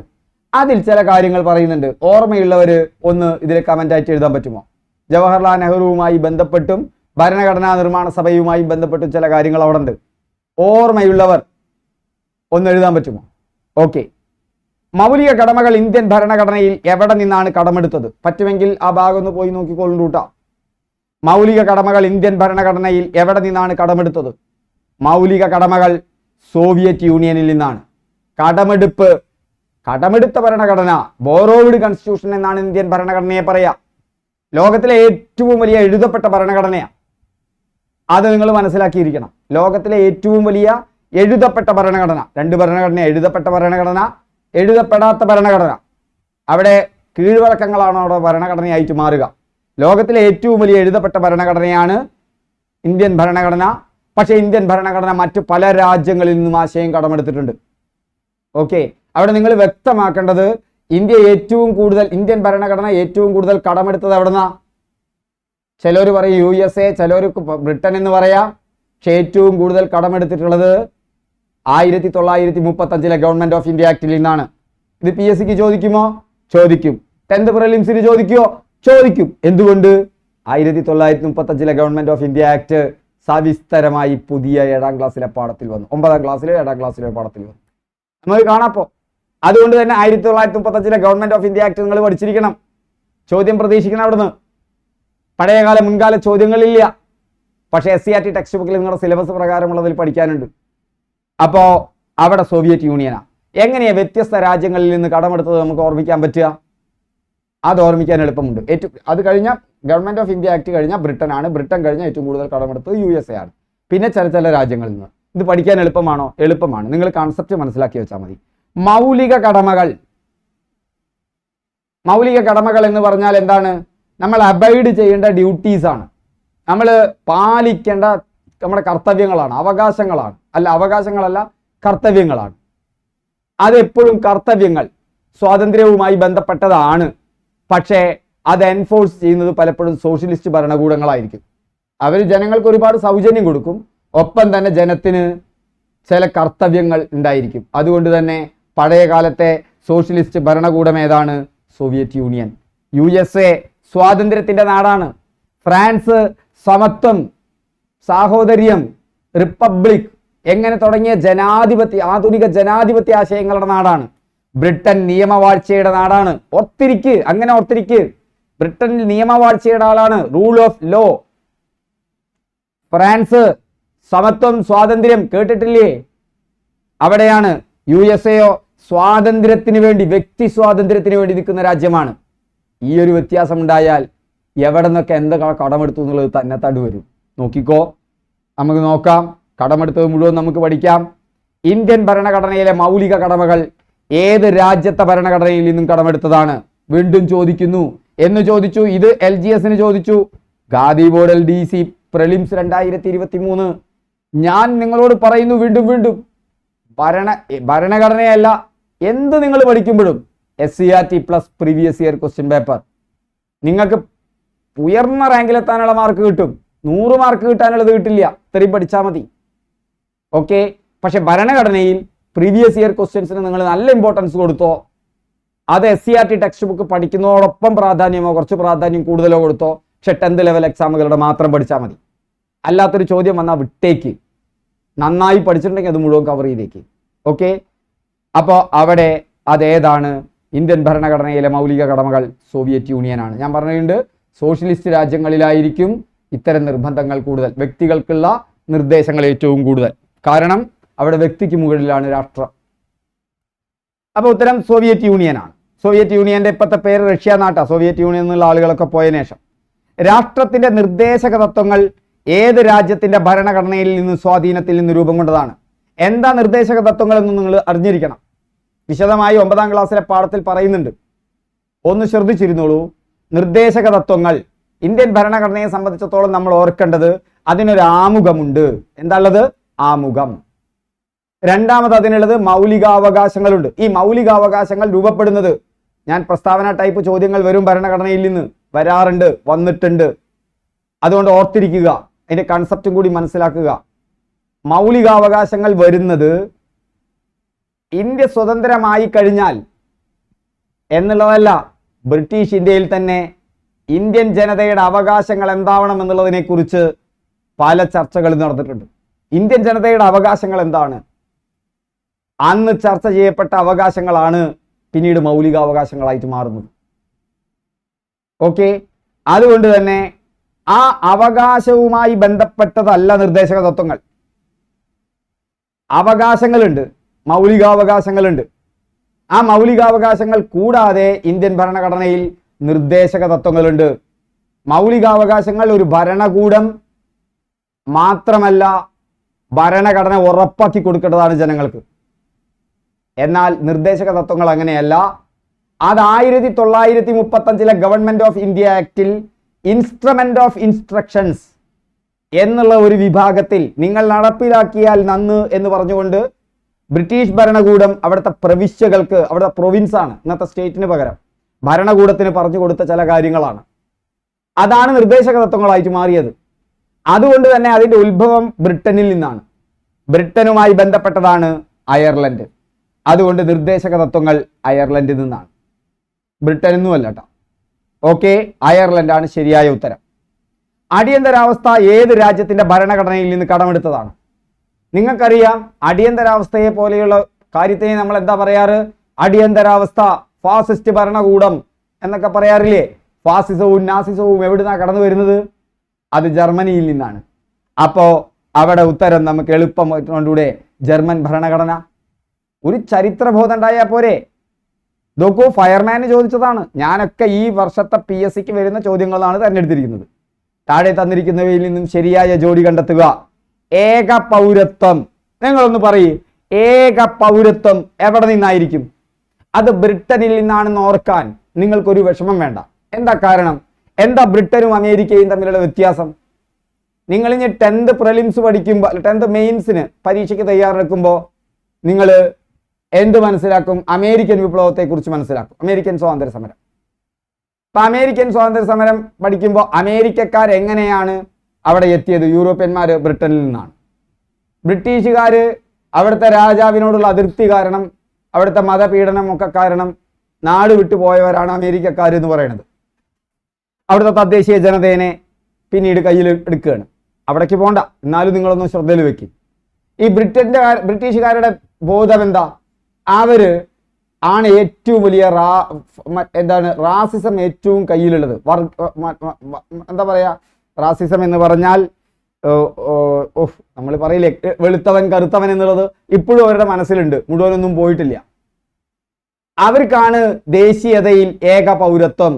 അതിൽ ചില കാര്യങ്ങൾ പറയുന്നുണ്ട്. ഓർമ്മയുള്ളവര് ഒന്ന് ഇതിൽ കമന്റ് ആയിട്ട് എഴുതാൻ പറ്റുമോ? ജവഹർലാൽ നെഹ്റുവുമായി ബന്ധപ്പെട്ടും ഭരണഘടനാ നിർമ്മാണ സഭയുമായി ബന്ധപ്പെട്ടും ചില കാര്യങ്ങൾ അവിടെ ഉണ്ട്. ഓർമ്മയുള്ളവർ ഒന്ന് എഴുതാൻ പറ്റുമോ? ഓക്കെ. മൗലിക കടമകൾ ഇന്ത്യൻ ഭരണഘടനയിൽ എവിടെ നിന്നാണ് കടമെടുത്തത്? പറ്റുമെങ്കിൽ ആ ഭാഗം ഒന്ന് പോയി നോക്കിക്കൊള്ളൂട്ടാ. മൗലിക കടമകൾ ഇന്ത്യൻ ഭരണഘടനയിൽ എവിടെ നിന്നാണ് കടമെടുത്തത്? മൗലിക കടമകൾ സോവിയറ്റ് യൂണിയനിൽ നിന്നാണ്. കടമെടുത്ത ഭരണഘടന, ബോറോവിഡ് കോൺസ്റ്റിറ്റ്യൂഷൻ എന്നാണ് ഇന്ത്യൻ ഭരണഘടനയെ പറയാ. ലോകത്തിലെ ഏറ്റവും വലിയ എഴുതപ്പെട്ട ഭരണഘടനയാണ്. അത് നിങ്ങൾ മനസ്സിലാക്കിയിരിക്കണം. ലോകത്തിലെ ഏറ്റവും വലിയ എഴുതപ്പെട്ട ഭരണഘടന. രണ്ട് ഭരണഘടന: എഴുതപ്പെട്ട ഭരണഘടന, എഴുതപ്പെടാത്ത ഭരണഘടന. അവിടെ കീഴ്വഴക്കങ്ങളാണ് അവിടെ ഭരണഘടനയായിട്ട് മാറുക. ലോകത്തിലെ ഏറ്റവും വലിയ എഴുതപ്പെട്ട ഭരണഘടനയാണ് ഇന്ത്യൻ ഭരണഘടന. പക്ഷേ ഇന്ത്യൻ ഭരണഘടന മറ്റു പല രാജ്യങ്ങളിൽ നിന്നും ആശയം കടമെടുത്തിട്ടുണ്ട്. ഓക്കെ, അവിടെ നിങ്ങൾ വ്യക്തമാക്കേണ്ടത് ഇന്ത്യൻ ഭരണഘടന ഏറ്റവും കൂടുതൽ കടമെടുത്തത് എവിടുന്നാ? ചിലർ പറയും USA, ചിലർ ബ്രിട്ടൻ എന്ന് പറയാം. പക്ഷെ ഏറ്റവും കൂടുതൽ കടമെടുത്തിട്ടുള്ളത് 1935 ഗവൺമെന്റ് ഓഫ് ഇന്ത്യ ആക്ടിൽ നിന്നാണ്. ഇത് PSCക്ക് ചോദിക്കുമോ? ചോദിക്കും. 10th പ്രിലിംസിന് ചോദിക്കുമോ? ചോദിക്കും. എന്തുകൊണ്ട്? 1935 ഗവൺമെന്റ് ഓഫ് ഇന്ത്യ ആക്ട് സവിസ്തരമായി പുതിയ 7ാം ക്ലാസ്സിലെ പാഠത്തിൽ വന്നു. 9ാം ക്ലാസ്സിലെ 7ാം ക്ലാസ്സിലെ പാഠത്തിൽ വന്നു. നമുക്ക് കാണാപ്പോ. അതുകൊണ്ട് തന്നെ 1935 ഗവൺമെന്റ് ഓഫ് ഇന്ത്യ ആക്ട് നിങ്ങൾ പഠിച്ചിരിക്കണം. ചോദ്യം പ്രതീക്ഷിക്കണം അവിടുന്ന്. പഴയകാല മുൻകാല ചോദ്യങ്ങളില്ല. പക്ഷേ SCERT ടെക്സ്റ്റ് ബുക്കിൽ നിങ്ങളുടെ സിലബസ് പ്രകാരമുള്ളതിൽ പഠിക്കാനുണ്ട്. അപ്പോ അവിടെ സോവിയറ്റ് യൂണിയനാ. എങ്ങനെയാ വ്യത്യസ്ത രാജ്യങ്ങളിൽ നിന്ന് കടമെടുത്തത് നമുക്ക് ഓർമ്മിക്കാൻ പറ്റുക? അത് ഓർമ്മിക്കാൻ എളുപ്പമുണ്ട്. അത് കഴിഞ്ഞ ഗവൺമെന്റ് ഓഫ് ഇന്ത്യ ആക്ട് കഴിഞ്ഞാൽ ബ്രിട്ടനാണ്. ബ്രിട്ടൻ കഴിഞ്ഞാൽ ഏറ്റവും കൂടുതൽ കടമെടുത്തത് USA ആണ്. പിന്നെ ചില രാജ്യങ്ങളിൽ നിന്ന്. ഇത് പഠിക്കാൻ എളുപ്പമാണോ? എളുപ്പമാണ്. നിങ്ങൾ കൺസെപ്റ്റ് മനസ്സിലാക്കി വെച്ചാൽ മതി. മൗലിക കടമകൾ എന്ന് പറഞ്ഞാൽ എന്താണ്? നമ്മൾ അബൈഡ് ചെയ്യേണ്ട ഡ്യൂട്ടീസ് ആണ്. നമ്മൾ പാലിക്കേണ്ട നമ്മുടെ കർത്തവ്യങ്ങളാണ്. അവകാശങ്ങളല്ല, കർത്തവ്യങ്ങളാണ്. അതെപ്പോഴും കർത്തവ്യങ്ങൾ സ്വാതന്ത്ര്യവുമായി ബന്ധപ്പെട്ടതാണ്. പക്ഷേ അത് എൻഫോഴ്സ് ചെയ്യുന്നത് പലപ്പോഴും സോഷ്യലിസ്റ്റ് ഭരണകൂടങ്ങളായിരിക്കും. അവർ ജനങ്ങൾക്ക് ഒരുപാട് സൗജന്യം കൊടുക്കും, ഒപ്പം തന്നെ ജനത്തിന് ചില കർത്തവ്യങ്ങൾ ഉണ്ടായിരിക്കും. അതുകൊണ്ട് തന്നെ പഴയ കാലത്തെ സോഷ്യലിസ്റ്റ് ഭരണകൂടം ഏതാണ്? Soviet union. USA സ്വാതന്ത്ര്യത്തിന്റെ നാടാണ്. ഫ്രാൻസ് സമത്വം, സാഹോദര്യം, റിപ്പബ്ലിക് എങ്ങനെ തുടങ്ങിയ ആധുനിക ജനാധിപത്യ ആശയങ്ങളുടെ നാടാണ്. ബ്രിട്ടൻ നിയമവാഴ്ചയുടെ നാടാണ്. അങ്ങനെ ഓർത്തിരിക്ക്. ബ്രിട്ടനിൽ നിയമവാഴ്ചയുടെ ആളാണ്, റൂൾ ഓഫ് ലോ. ഫ്രാൻസ് സമത്വം, സ്വാതന്ത്ര്യം കേട്ടിട്ടില്ലേ? അവിടെയാണ്. USA സ്വാതന്ത്ര്യത്തിന് വേണ്ടി, വ്യക്തി സ്വാതന്ത്ര്യത്തിന് വേണ്ടി നിൽക്കുന്ന രാജ്യമാണ്. ഈ ഒരു വ്യത്യാസം ഉണ്ടായാൽ എവിടെ നിന്നൊക്കെ എന്തൊക്കെ കടമെടുത്തു എന്നുള്ളത് തന്നെത്താണ്ട് വരും. നോക്കിക്കോ, നമുക്ക് നോക്കാം. കടമെടുത്തത് മുഴുവൻ നമുക്ക് പഠിക്കാം. ഇന്ത്യൻ ഭരണഘടനയിലെ മൗലിക കടമകൾ ഏത് രാജ്യത്തെ ഭരണഘടനയിൽ നിന്നും കടമെടുത്തതാണ്? വീണ്ടും ചോദിക്കുന്നു എന്ന് ചോദിച്ചു. ഇത് LGSന് ചോദിച്ചു. Khadi board LDC prelims 2023. ഞാൻ നിങ്ങളോട് പറയുന്നു വീണ്ടും ഭരണഘടനയല്ല, എന്ത് നിങ്ങൾ പഠിക്കുമ്പോഴും SCERT plus previous year question paper നിങ്ങൾക്ക് ഉയർന്ന റാങ്കിലെത്താനുള്ള മാർക്ക് കിട്ടും. 100 മാർക്ക് കിട്ടാനുള്ളത് കിട്ടില്ല. ഇത്രയും പഠിച്ചാൽ മതി. ഓക്കെ. പക്ഷെ ഭരണഘടനയിൽ പ്രീവിയസ് ഇയർ ക്വസ്റ്റ്യൻസിന് നിങ്ങൾ നല്ല ഇമ്പോർട്ടൻസ് കൊടുത്തോ, അത് SCERT ടെക്സ്റ്റ് ബുക്ക് പഠിക്കുന്നതോടൊപ്പം കുറച്ച് പ്രാധാന്യം കൂടുതലോ കൊടുത്തോ. പക്ഷെ 10th ലെവൽ എക്സാമുകളുടെ മാത്രം പഠിച്ചാൽ മതി. അല്ലാത്തൊരു ചോദ്യം വന്നാൽ വിട്ടേക്ക്. നന്നായി പഠിച്ചിട്ടുണ്ടെങ്കിൽ അത് മുഴുവൻ കവർ ചെയ്തേക്ക്. ഓക്കെ. അപ്പോൾ അവിടെ അതേതാണ്? ഇന്ത്യൻ ഭരണഘടനയിലെ മൗലിക കടമകൾ സോവിയറ്റ് യൂണിയനാണ്. ഞാൻ പറഞ്ഞിട്ടുണ്ട്, സോഷ്യലിസ്റ്റ് രാജ്യങ്ങളിലായിരിക്കും ഇത്തരം നിർബന്ധങ്ങൾ കൂടുതൽ, വ്യക്തികൾക്കുള്ള നിർദ്ദേശങ്ങൾ ഏറ്റവും കൂടുതൽ. കാരണം അവിടെ വ്യക്തിക്ക് മുകളിലാണ് രാഷ്ട്രം. അപ്പോൾ ഉത്തരം സോവിയറ്റ് യൂണിയനാണ്. സോവിയറ്റ് യൂണിയന്റെ ഇപ്പോഴത്തെ പേര് റഷ്യ നാട്ടാ. സോവിയറ്റ് യൂണിയൻ എന്നുള്ള ആളുകളൊക്കെ പോയതിനു ശേഷം രാഷ്ട്രത്തിന്റെ നിർദ്ദേശക തത്വങ്ങൾ ഏത് രാജ്യത്തിന്റെ ഭരണഘടനയിൽ നിന്ന് സ്വാധീനത്തിൽ നിന്ന് രൂപം കൊണ്ടതാണ്? എന്താ നിർദ്ദേശക തത്വങ്ങൾ എന്ന് നിങ്ങൾ അറിഞ്ഞിരിക്കണം. വിശദമായി 9ാം ക്ലാസ്സിലെ പാഠത്തിൽ പറയുന്നുണ്ട്. ഒന്ന് ശ്രദ്ധിച്ചിരുന്നോളൂ. നിർദ്ദേശക തത്വങ്ങൾ ഇന്ത്യൻ ഭരണഘടനയെ സംബന്ധിച്ചിടത്തോളം നമ്മൾ ഓർക്കേണ്ടത് അതിനൊരു ആമുഖമുണ്ട്. എന്താ ഉള്ളത്? ആമുഖം. രണ്ടാമത് അതിനുള്ളത് മൗലികാവകാശങ്ങളുണ്ട്. ഈ മൗലികാവകാശങ്ങൾ രൂപപ്പെടുന്നത്, ഞാൻ പ്രസ്താവന ടൈപ്പ് ചോദ്യങ്ങൾ വരും ഭരണഘടനയിൽ നിന്ന്, വരാറുണ്ട്, വന്നിട്ടുണ്ട്. അതുകൊണ്ട് ഓർത്തിരിക്കുക, അതിന്റെ കൺസെപ്റ്റും കൂടി മനസ്സിലാക്കുക. മൗലികാവകാശങ്ങൾ വരുന്നത് ഇന്ത്യ സ്വതന്ത്രമായി കഴിഞ്ഞാൽ എന്നുള്ളതല്ല, ബ്രിട്ടീഷ് ഇന്ത്യയിൽ തന്നെ ഇന്ത്യൻ ജനതയുടെ അവകാശങ്ങൾ എന്താവണം എന്നുള്ളതിനെ കുറിച്ച് പല ചർച്ചകളും നടന്നിട്ടുണ്ട്. ഇന്ത്യൻ ജനതയുടെ അവകാശങ്ങൾ എന്താണ്? അന്ന് ചർച്ച ചെയ്യപ്പെട്ട അവകാശങ്ങളാണ് പിന്നീട് മൗലികാവകാശങ്ങളായിട്ട് മാറുന്നത്. ഓക്കെ. അതുകൊണ്ട് തന്നെ ആ അവകാശവുമായി ബന്ധപ്പെട്ടതല്ല നിർദ്ദേശക തത്വങ്ങൾ. അവകാശങ്ങളുണ്ട്, മൗലികാവകാശങ്ങളുണ്ട്. ആ മൗലികാവകാശങ്ങൾ കൂടാതെ ഇന്ത്യൻ ഭരണഘടനയിൽ നിർദ്ദേശക തത്വങ്ങളുണ്ട്. മൗലികാവകാശങ്ങൾ ഒരു ഭരണകൂടം മാത്രമല്ല, ഭരണഘടന ഉറപ്പാക്കി കൊടുക്കേണ്ടതാണ് ജനങ്ങൾക്ക്. എന്നാൽ നിർദ്ദേശക തത്വങ്ങൾ അങ്ങനെയല്ല. അത് 1935 ഗവൺമെന്റ് ഓഫ് ഇന്ത്യ ആക്ടിൽ ഇൻസ്ട്രുമെന്റ് ഓഫ് ഇൻസ്ട്രക്ഷൻസ് എന്നുള്ള ഒരു വിഭാഗത്തിൽ നിങ്ങൾ നടപ്പിലാക്കിയാൽ നന്ന് എന്ന് പറഞ്ഞുകൊണ്ട് ബ്രിട്ടീഷ് ഭരണകൂടം അവിടുത്തെ പ്രവിശ്യകൾക്ക്, അവിടുത്തെ പ്രൊവിൻസ് ആണ് ഇന്നത്തെ സ്റ്റേറ്റിന് പകരം, ഭരണകൂടത്തിന് പറഞ്ഞു കൊടുത്ത ചില കാര്യങ്ങളാണ്. അതാണ് നിർദ്ദേശക തത്വങ്ങളായിട്ട് മാറിയത്. അതുകൊണ്ട് തന്നെ അതിന്റെ ഉത്ഭവം ബ്രിട്ടനിൽ നിന്നാണ്. ബ്രിട്ടനുമായി ബന്ധപ്പെട്ടതാണ് അയർലൻഡ്. അതുകൊണ്ട് നിർദ്ദേശക തത്വങ്ങൾ അയർലൻഡിൽ നിന്നാണ്, ബ്രിട്ടനിൽ നിന്നുമല്ല കേട്ടോ. ഓക്കെ, അയർലൻഡാണ് ശരിയായ ഉത്തരം. അടിയന്തരാവസ്ഥ ഏത് രാജ്യത്തിന്റെ ഭരണഘടനയിൽ നിന്ന് കടമെടുത്തതാണ്? നിങ്ങൾക്കറിയാം, അടിയന്തരാവസ്ഥയെ പോലെയുള്ള കാര്യത്തിനെ നമ്മൾ എന്താ പറയാറ്? അടിയന്തരാവസ്ഥ, ഫാസിസ്റ്റ് ഭരണകൂടം എന്നൊക്കെ പറയാറില്ലേ? ഫാസിസവും നാസിസവും എവിടുന്നാ കടന്നു വരുന്നത്? അത് ജർമ്മനിയിൽ നിന്നാണ്. അപ്പോ അവിടെ ഉത്തരം നമുക്ക് എളുപ്പമായിട്ടൂടെ ജർമ്മൻ ഭരണഘടന. ഒരു ചരിത്രബോധം ഉണ്ടായാൽ പോരെ? നോക്കൂ, ഫയർമാന് ചോദിച്ചതാണ്. ഞാനൊക്കെ ഈ വർഷത്തെ PSCക്ക് വരുന്ന ചോദ്യങ്ങളാണ് തിരഞ്ഞെടുത്തിരിക്കുന്നത്. താഴെ തന്നിരിക്കുന്നവയിൽ നിന്നും ശരിയായ ജോഡി കണ്ടെത്തുക. ഏക പൗരത്വം, നിങ്ങളൊന്ന് പറയൂ, ഏക പൗരത്വം എവിടെ നിന്നായിരിക്കും? അത് ബ്രിട്ടനിൽ നിന്നാണെന്ന് ഓർക്കാൻ നിങ്ങൾക്കൊരു വിഷമം വേണ്ട. എന്താ കാരണം? എന്താ ബ്രിട്ടനും അമേരിക്കയും തമ്മിലുള്ള വ്യത്യാസം? നിങ്ങൾ ഇനി 10th പ്രിലിംസ് പഠിക്കുമ്പോൾ, 10th മെയിൻസിന് പരീക്ഷയ്ക്ക് തയ്യാറെടുക്കുമ്പോൾ നിങ്ങൾ എന്ത് മനസ്സിലാക്കും? അമേരിക്കൻ വിപ്ലവത്തെ കുറിച്ച് മനസ്സിലാക്കും, അമേരിക്കൻ സ്വാതന്ത്ര്യ സമരം. അപ്പൊ അമേരിക്കൻ സ്വാതന്ത്ര്യ സമരം പഠിക്കുമ്പോൾ അമേരിക്കക്കാർ എങ്ങനെയാണ് അവിടെ എത്തിയത്? യൂറോപ്യന്മാർ ബ്രിട്ടനിൽ നിന്നാണ്. ബ്രിട്ടീഷുകാർ അവിടുത്തെ രാജാവിനോടുള്ള അതിർത്തി കാരണം, അവിടുത്തെ മതപീഡനം ഒക്കെ കാരണം നാട് വിട്ടു പോയവരാണ് അമേരിക്കക്കാർ എന്ന് പറയുന്നത്. അവിടുത്തെ തദ്ദേശീയ ജനതയെ പിന്നീട് കയ്യിൽ എടുക്കുകയാണ്. അവിടേക്ക് പോണ്ട, എന്നാലും നിങ്ങളൊന്ന് ശ്രദ്ധയിൽ വെക്കും. ഈ ബ്രിട്ടീഷുകാരുടെ ബോധം എന്താ? അവര് ആണ് ഏറ്റവും വലിയ റാസിസം ഏറ്റവും കയ്യിലുള്ളത്. എന്താ പറയാ, റാസിസം എന്ന് പറഞ്ഞാൽ നമ്മൾ പറയില്ലേ, വെളുത്തവൻ കറുത്തവൻ എന്നുള്ളത് ഇപ്പോഴും അവരുടെ മനസ്സിലുണ്ട്, മുഴുവനൊന്നും പോയിട്ടില്ല. അവർക്കാണ് ദേശീയതയിൽ ഏക പൗരത്വം,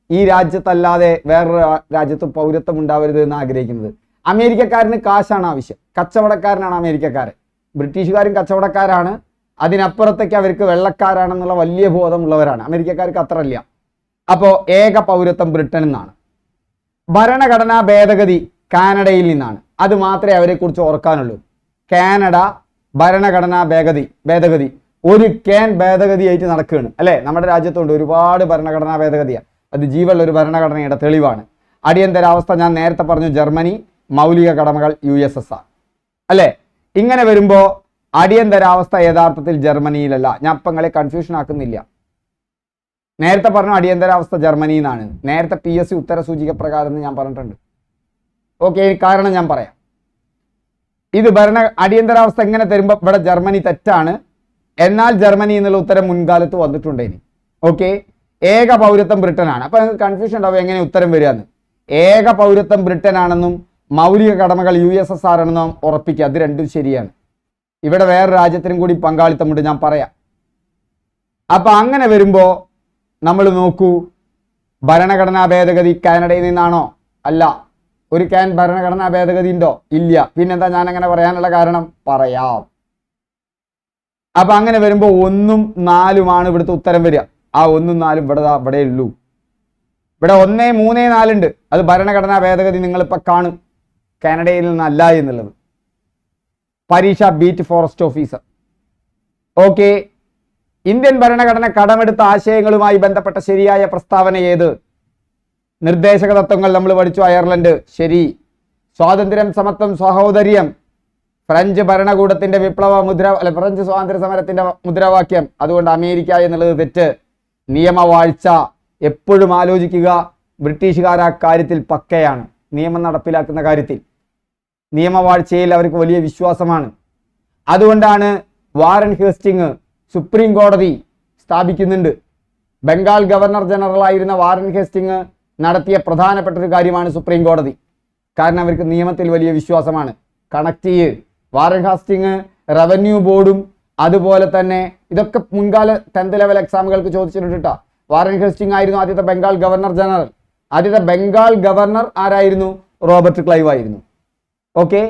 ഈ രാജ്യത്തല്ലാതെ വേറൊരു രാജ്യത്ത് പൗരത്വം ഉണ്ടാവരുത് എന്ന് ആഗ്രഹിക്കുന്നത്. അമേരിക്കക്കാരന് കാശാണ് ആവശ്യം, കച്ചവടക്കാരനാണ് അമേരിക്കക്കാരൻ. ബ്രിട്ടീഷുകാരും കച്ചവടക്കാരാണ്, അതിനപ്പുറത്തേക്ക് അവർക്ക് വെള്ളക്കാരാണെന്നുള്ള വലിയ ബോധമുള്ളവരാണ്. അമേരിക്കക്കാർക്ക് അത്ര ഇല്ല. അപ്പോൾ ഏക പൗരത്വം ബ്രിട്ടനിൽ നിന്നാണ്. ഭരണഘടനാ ഭേദഗതി കാനഡയിൽ നിന്നാണ്. അത് മാത്രമേ അവരെ കുറിച്ച് ഓർക്കാനുള്ളൂ. കാനഡ ഭരണഘടനാ ഭേദഗതി ഒരു ഭേദഗതിയായിട്ട് നടക്കുകയാണ് അല്ലെ? നമ്മുടെ രാജ്യത്തുണ്ട് ഒരുപാട് ഭരണഘടനാ ഭേദഗതിയാണ്. അത് ജീവനുള്ള ഒരു ഭരണഘടനയുടെ തെളിവാണ്. അടിയന്തരാവസ്ഥ ഞാൻ നേരത്തെ പറഞ്ഞു ജർമ്മനി, മൗലിക കടമകൾ USSR അല്ലെ? ഇങ്ങനെ വരുമ്പോ അടിയന്തരാവസ്ഥ യഥാർത്ഥത്തിൽ ജർമ്മനിയിലല്ല. ഞാൻ ഇപ്പങ്ങളെ കൺഫ്യൂഷൻ ആക്കുന്നില്ല. നേരത്തെ പറഞ്ഞു അടിയന്തരാവസ്ഥ ജർമ്മനിയിൽ നിന്നാണ്. നേരത്തെ PSC ഉത്തര സൂചിക പ്രകാരം ഞാൻ പറഞ്ഞിട്ടുണ്ട്. ഓക്കെ, കാരണം ഞാൻ പറയാം. ഇത് അടിയന്തരാവസ്ഥ എങ്ങനെ തരുമ്പോ ഇവിടെ ജർമ്മനി തെറ്റാണ്, എന്നാൽ ജർമ്മനി എന്നുള്ള ഉത്തരം മുൻകാലത്ത് വന്നിട്ടുണ്ടേനി. ഓക്കെ, ഏക പൗരത്വം ബ്രിട്ടനാണ്. അപ്പൊ നിങ്ങൾക്ക് കൺഫ്യൂഷൻ ഉണ്ടാവും എങ്ങനെ ഉത്തരം വരികയെന്ന്. ഏക പൗരത്വം ബ്രിട്ടൻ ആണെന്നും മൗലിക കടമകൾ USSR ആണെന്നും ഉറപ്പിക്കുക. അത് രണ്ടും ശരിയാണ്. ഇവിടെ വേറെ രാജ്യത്തിനും കൂടി പങ്കാളിത്തമുണ്ട്, ഞാൻ പറയാം. അപ്പൊ അങ്ങനെ വരുമ്പോ നമ്മൾ നോക്കൂ, ഭരണഘടനാ ഭേദഗതി കാനഡയിൽ നിന്നാണോ? അല്ല. ഒരു ഭരണഘടനാ ഭേദഗതി ഉണ്ടോ? ഇല്ല. പിന്നെന്താ ഞാൻ അങ്ങനെ പറയാനുള്ള കാരണം? പറയാം. അപ്പൊ അങ്ങനെ വരുമ്പോ 1ഉം 4ഉമാണ് ഇവിടുത്തെ ഉത്തരം വരിക. ആ 1ഉം 4ഉം ഇവിടെ ഉള്ളൂ. ഇവിടെ 1, 3, 4 ഉണ്ട്. അത് ഭരണഘടനാ ഭേദഗതി നിങ്ങളിപ്പോ കാണും, കാനഡയിൽ നിന്നല്ല എന്നുള്ളത്. പരീക്ഷ beat forest officer. Okay, Indian ഭരണഘടന കടമെടുത്ത ആശയങ്ങളുമായി ബന്ധപ്പെട്ട ശരിയായ പ്രസ്താവന ഏത്? നിർദ്ദേശക തത്വങ്ങൾ നമ്മൾ പഠിച്ചു, അയർലൻഡ് ശരി. സ്വാതന്ത്ര്യം, സമത്വം, സഹോദര്യം ഫ്രഞ്ച് ഭരണകൂടത്തിന്റെ ഫ്രഞ്ച് സ്വാതന്ത്ര്യ സമരത്തിന്റെ മുദ്രാവാക്യം, അതുകൊണ്ട് അമേരിക്ക എന്നുള്ളത് തെറ്റ്. നിയമവാഴ്ച എപ്പോഴും ആലോചിക്കുക, ബ്രിട്ടീഷുകാർ ആ കാര്യത്തിൽ പക്കയാണ്. നിയമം നടപ്പിലാക്കുന്ന കാര്യത്തിൽ നിയമവാഴ്ചയിൽ അവർക്ക് വലിയ വിശ്വാസമാണ്. അതുകൊണ്ടാണ് വാറൻ ഹേസ്റ്റിംഗ് സുപ്രീം കോടതി സ്ഥാപിക്കുന്നുണ്ട്. ബംഗാൾ ഗവർണർ ജനറൽ ആയിരുന്ന വാറൻ ഹേസ്റ്റിംഗ് നടത്തിയ പ്രധാനപ്പെട്ട ഒരു കാര്യമാണ് സുപ്രീം കോടതി. കാരണം അവർക്ക് നിയമത്തിൽ വലിയ വിശ്വാസമാണ്. കണക്ട് ചെയ്യ്, വാറൻ ഹേസ്റ്റിംഗ് റവന്യൂ ബോർഡും അതുപോലെ തന്നെ ഇതൊക്കെ മുൻകാല 10th ലെവൽ എക്സാമുകൾക്ക് ചോദിച്ചിട്ടുണ്ട്. വാറൻ ഹേസ്റ്റിംഗ് ആയിരുന്നു ആദ്യത്തെ ബംഗാൾ ഗവർണർ ജനറൽ. ആദ്യത്തെ ബംഗാൾ ഗവർണർ ആരായിരുന്നു? റോബർട്ട് ക്ലൈവ് ആയിരുന്നു. ഓക്കെ,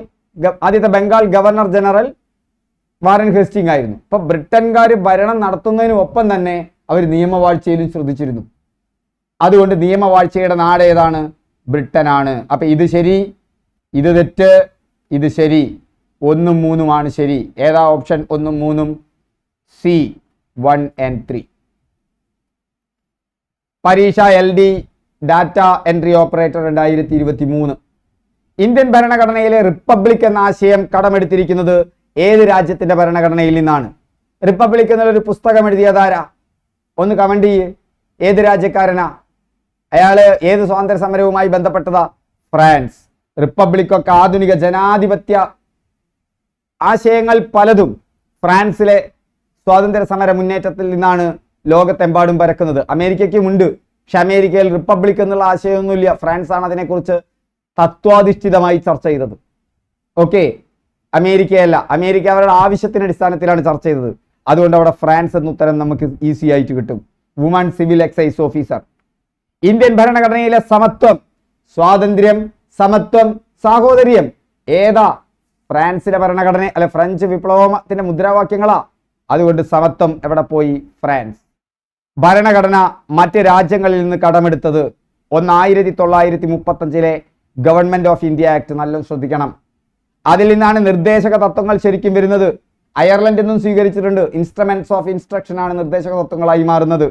ആദ്യത്തെ Bengal governor general Warren Hasting ആയിരുന്നു. ഇപ്പൊ ബ്രിട്ടൻകാർ ഭരണം നടത്തുന്നതിനൊപ്പം തന്നെ അവർ നിയമവാഴ്ചയിലും ശ്രദ്ധിച്ചിരുന്നു. അതുകൊണ്ട് നിയമവാഴ്ചയുടെ നാട് ഏതാണ്? ബ്രിട്ടനാണ്. അപ്പൊ ഇത് ശരി, ഇത് തെറ്റ്, ഇത് ശരി. 1 ഉം 3 ആണ് ശരി. ഏതാ ഓപ്ഷൻ 1 ഉം 3 ഉം? C 1 and 3. പരീക്ഷ LD data entry operator 2023. Indian ഭരണഘടനയിലെ റിപ്പബ്ലിക് എന്ന ആശയം കടമെടുത്തിരിക്കുന്നത് ഏത് രാജ്യത്തിന്റെ ഭരണഘടനയിൽ നിന്നാണ്? റിപ്പബ്ലിക് എന്നൊരു പുസ്തകം എഴുതിയതാരാ? ഒന്ന് കമന്റ് ചെയ്യ്. ഏത് രാജ്യക്കാരനാ അയാള്? ഏത് സ്വാതന്ത്ര്യ സമരവുമായി ബന്ധപ്പെട്ടതാ? ഫ്രാൻസ്. റിപ്പബ്ലിക് ഒക്കെ ആധുനിക ജനാധിപത്യ ആശയങ്ങൾ പലതും ഫ്രാൻസിലെ സ്വാതന്ത്ര്യ സമര മുന്നേറ്റത്തിൽ നിന്നാണ് ലോകത്തെമ്പാടും പരക്കുന്നത്. അമേരിക്കയ്ക്കുമുണ്ട്, പക്ഷെ അമേരിക്കയിൽ റിപ്പബ്ലിക് എന്നുള്ള ആശയമൊന്നുമില്ല. ഫ്രാൻസ് ആണ് അതിനെക്കുറിച്ച് തത്വാധിഷ്ഠിതമായി ചർച്ച ചെയ്തത്. ഓക്കെ, അമേരിക്കയല്ല. അമേരിക്ക അവരുടെ ആവശ്യത്തിന് അടിസ്ഥാനത്തിലാണ് ചർച്ച ചെയ്തത്. അതുകൊണ്ട് അവിടെ ഫ്രാൻസ് എന്ന ഉത്തരം നമുക്ക് ഈസി ആയിട്ട് കിട്ടും. Woman civil excise officer. ഇന്ത്യൻ ഭരണഘടനയിലെ സമത്വം, സ്വാതന്ത്ര്യം, സമത്വം, സാഹോദര്യം ഏതാ? ഫ്രാൻസിലെ ഭരണഘടന അല്ലെ ഫ്രഞ്ച് വിപ്ലവത്തിന്റെ മുദ്രാവാക്യങ്ങളാ. അതുകൊണ്ട് സമത്വം എവിടെ പോയി? ഫ്രാൻസ്. ഭരണഘടന മറ്റ് രാജ്യങ്ങളിൽ നിന്ന് കടമെടുത്തത് 1935 ഗവൺമെന്റ് ഓഫ് ഇന്ത്യ ആക്ട്. നല്ല ശ്രദ്ധിക്കണം. അതിൽ നിന്നാണ് നിർദ്ദേശക തത്വങ്ങൾ ശരിക്കും വരുന്നത്. അയർലൻഡ് എന്നും സ്വീകരിച്ചിട്ടുണ്ട്. ഇൻസ്ട്രുമെന്റ്സ് ഓഫ് ഇൻസ്ട്രക്ഷൻ ആണ് നിർദ്ദേശക തത്വങ്ങളായി മാറുന്നത്.